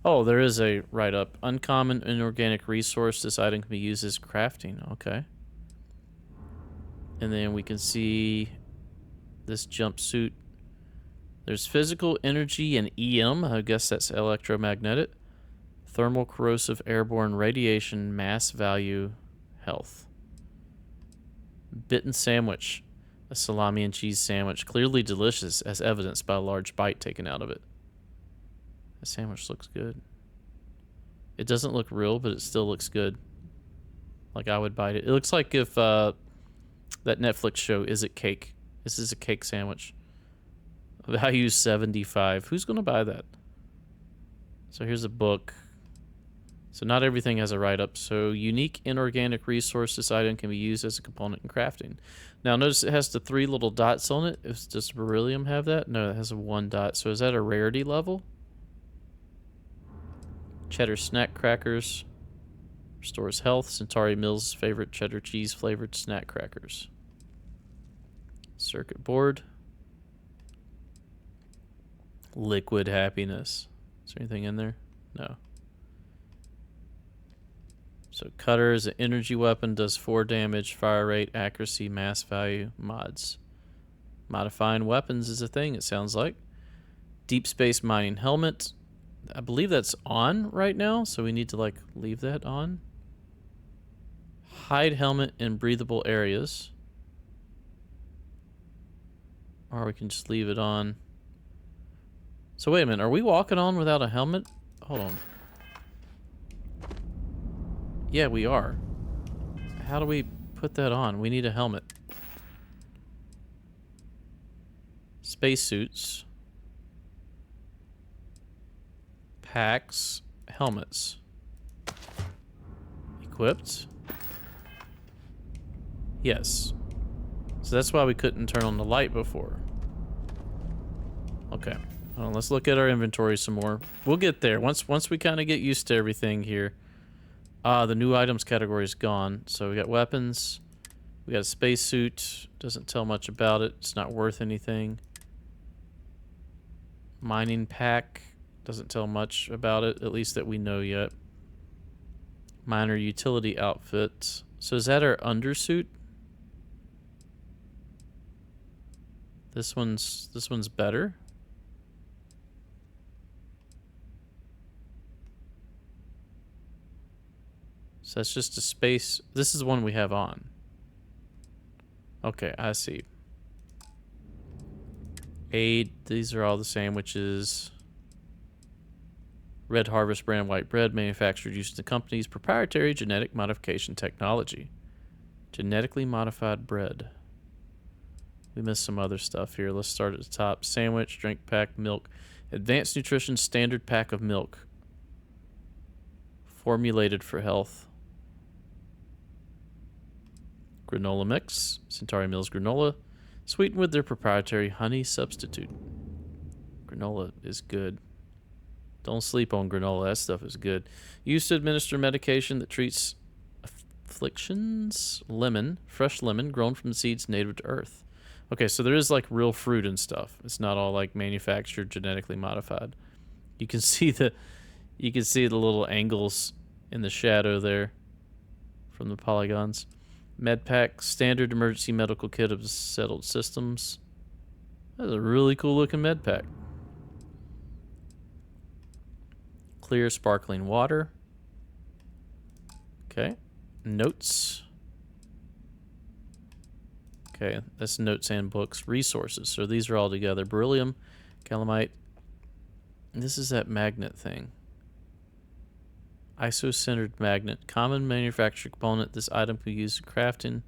Oh, there is a write-up. Uncommon inorganic resource. This item can be used as crafting. Okay. And then we can see this jumpsuit. There's physical energy and EM. I guess that's electromagnetic. Thermal corrosive airborne radiation, mass value, health. Bitten sandwich. A salami and cheese sandwich, clearly delicious, as evidenced by a large bite taken out of it. The sandwich looks good. It doesn't look real, but it still looks good. Like I would bite it. It looks like if that Netflix show, Is It Cake? This is a cake sandwich. Value 75. Who's going to buy that? So here's a book. So not everything has a write-up. So unique inorganic resource. This item can be used as a component in crafting. Now notice it has the 3 little dots on it. Does beryllium have that? No, it has a 1 dot. So is that a rarity level? Cheddar snack crackers. Restores health. Centauri Mills' favorite cheddar cheese flavored snack crackers. Circuit board. Liquid happiness. Is there anything in there? No. So cutter is an energy weapon, does 4 damage, fire rate, accuracy, mass value, mods. Modifying weapons is a thing, it sounds like. Deep space mining helmet. I believe that's on right now, so we need to like leave that on. Hide helmet in breathable areas. Or we can just leave it on. So wait a minute, are we walking on without a helmet? Hold on. Yeah, we are. How do we put that on? We need a helmet. Spacesuits. Packs. Helmets. Equipped. Yes. So that's why we couldn't turn on the light before. Okay. Hold on, let's look at our inventory some more. We'll get there. Once we kind of get used to everything here. The new items category is gone. So we got weapons. We got a spacesuit. Doesn't tell much about it. It's not worth anything. Mining pack. Doesn't tell much about it, at least that we know yet. Miner utility outfit. So is that our undersuit? This one's better. So that's just a space. This is the one we have on. Okay, I see. Aid. These are all the same, which is Red Harvest brand white bread manufactured using the company's proprietary genetic modification technology. Genetically modified bread. We missed some other stuff here. Let's start at the top. Sandwich, drink pack, milk. Advanced nutrition standard pack of milk. Formulated for health. Granola mix. Centauri Mills granola. Sweetened with their proprietary honey substitute. Granola is good. Don't sleep on granola. That stuff is good. Used to administer medication that treats afflictions. Lemon. Fresh lemon grown from seeds native to Earth. Okay, so there is like real fruit and stuff. It's not all like manufactured, genetically modified. You can see the little angles in the shadow there from the polygons. Medpack, standard emergency medical kit of settled systems. That's a really cool looking medpack. Clear sparkling water. Okay. Notes. Okay, that's notes and books. Resources. So these are all together. Beryllium, calamite. This is that magnet thing. ISO-centered magnet. Common manufactured component. This item can be used in crafting.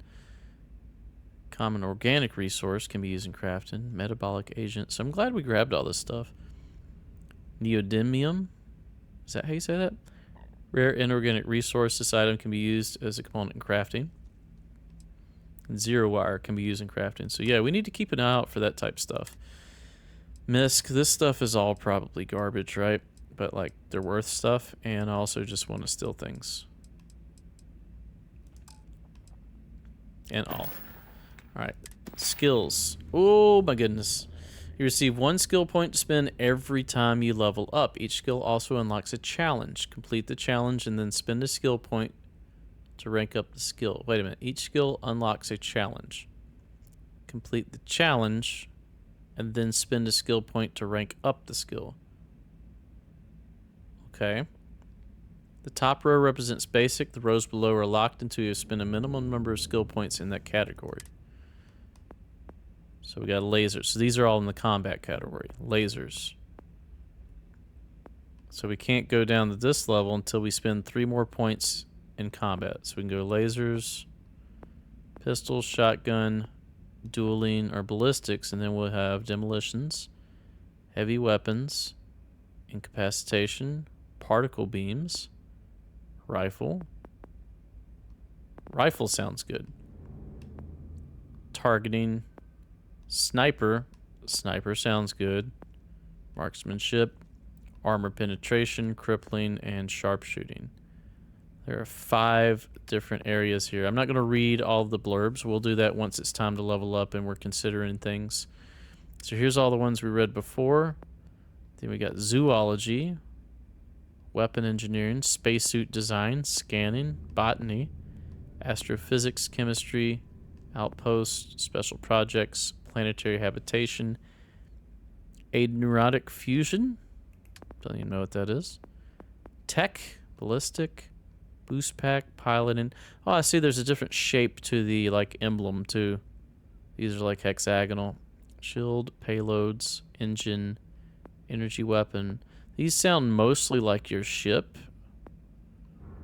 Common organic resource can be used in crafting. Metabolic agent. So I'm glad we grabbed all this stuff. Neodymium. Is that how you say that? Rare inorganic resource. This item can be used as a component in crafting. And zero wire can be used in crafting. So yeah, we need to keep an eye out for that type stuff. Misc. This stuff is all probably garbage, right? But like they're worth stuff, and I also just want to steal things. And all. Alright. Skills. Oh my goodness. You receive 1 skill point to spend every time you level up. Each skill also unlocks a challenge. Complete the challenge and then spend a skill point to rank up the skill. Wait a minute. Each skill unlocks a challenge. Complete the challenge and then spend a skill point to rank up the skill. Okay. The top row represents basic. The rows below are locked until you spend a minimum number of skill points in that category. So we got lasers. So these are all in the combat category. Lasers. So we can't go down to this level until we spend 3 more points in combat. So we can go lasers, pistol, shotgun, dueling, or ballistics, and then we'll have demolitions, heavy weapons, incapacitation, particle beams, rifle. Rifle sounds good. Targeting, sniper. Sniper sounds good. Marksmanship, armor penetration, crippling, and sharpshooting. There are 5 different areas here. I'm not going to read all of the blurbs. We'll do that once it's time to level up and we're considering things. So here's all the ones we read before. Then we got zoology, weapon engineering, spacesuit design, scanning, botany, astrophysics, chemistry, outpost, special projects, planetary habitation, neurotic fusion. Don't even know what that is. Tech, ballistic, boost pack, piloting. Oh, I see there's a different shape to the like emblem too. These are like hexagonal. Shield, payloads, engine, energy weapon. These sound mostly like your ship,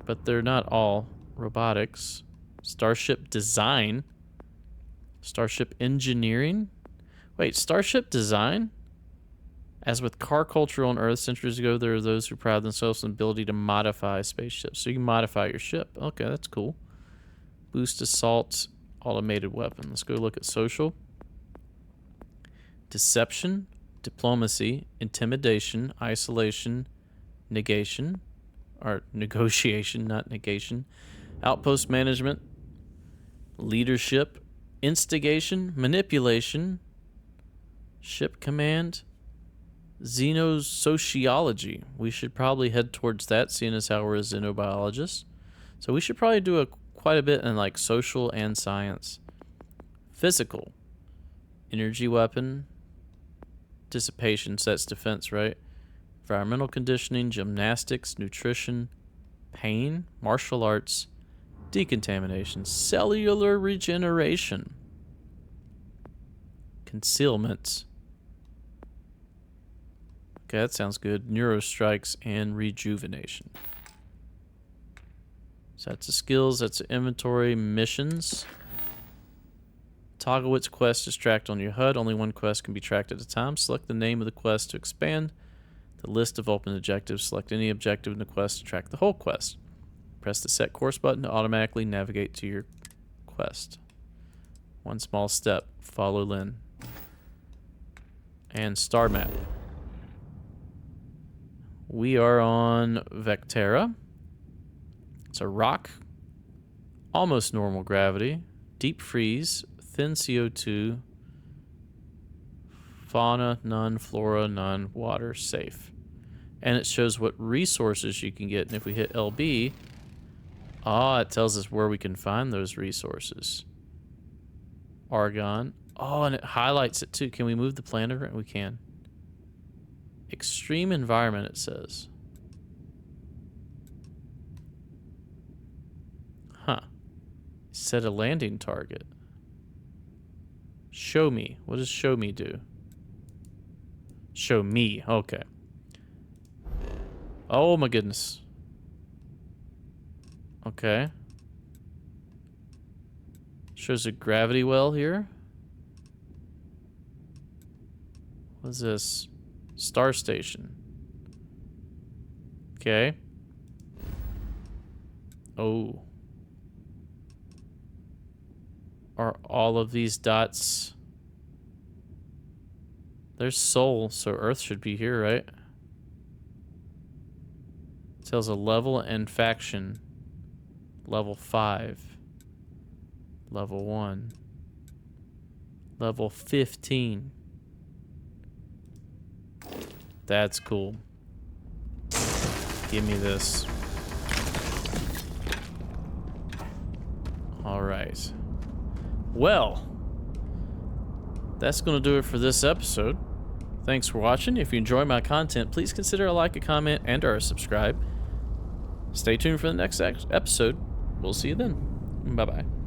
but they're not all. Robotics, starship design, starship engineering. Wait, starship design? As with car culture on Earth centuries ago, there are those who pride themselves on the ability to modify spaceships. So you can modify your ship. Okay, that's cool. Boost assault, automated weapon. Let's go look at social. Deception, diplomacy, intimidation, isolation, negation, or negotiation, not negation. Outpost management, leadership, instigation, manipulation, ship command, xenosociology. We should probably head towards that, seeing as how we're a xenobiologist. So we should probably do quite a bit in like social and science. Physical, energy weapon, dissipation, so that's defense, right? Environmental conditioning, gymnastics, nutrition, pain, martial arts, decontamination, cellular regeneration, concealment. Okay, that sounds good. Neurostrikes and rejuvenation. So that's the skills, that's the inventory, missions. Toggle which quest is tracked on your HUD. Only one quest can be tracked at a time. Select the name of the quest to expand the list of open objectives. Select any objective in the quest to track the whole quest. Press the set course button to automatically navigate to your quest. One small step. Follow Lynn. And star map. We are on Vectera. It's a rock. Almost normal gravity. Deep freeze. Thin CO2. Fauna, none. Flora, none. Water, safe. And it shows what resources you can get. And if we hit LB, it tells us where we can find those resources. Argon. Oh, and it highlights it too. Can we move the planet? We can. Extreme environment, it says. Huh. Set a landing target. Show me. What does show me do? Show me. Okay. Oh my goodness. Okay. Shows a gravity well here. What's this? Star station. Okay. Oh. Are all of these dots... There's Sol, so Earth should be here, right? It tells a level and faction. Level 5. Level 1. Level 15. That's cool. Give me this. Alright. Well, that's going to do it for this episode. Thanks for watching. If you enjoy my content, please consider a like, a comment, and or a subscribe. Stay tuned for the next episode. We'll see you then. Bye-bye.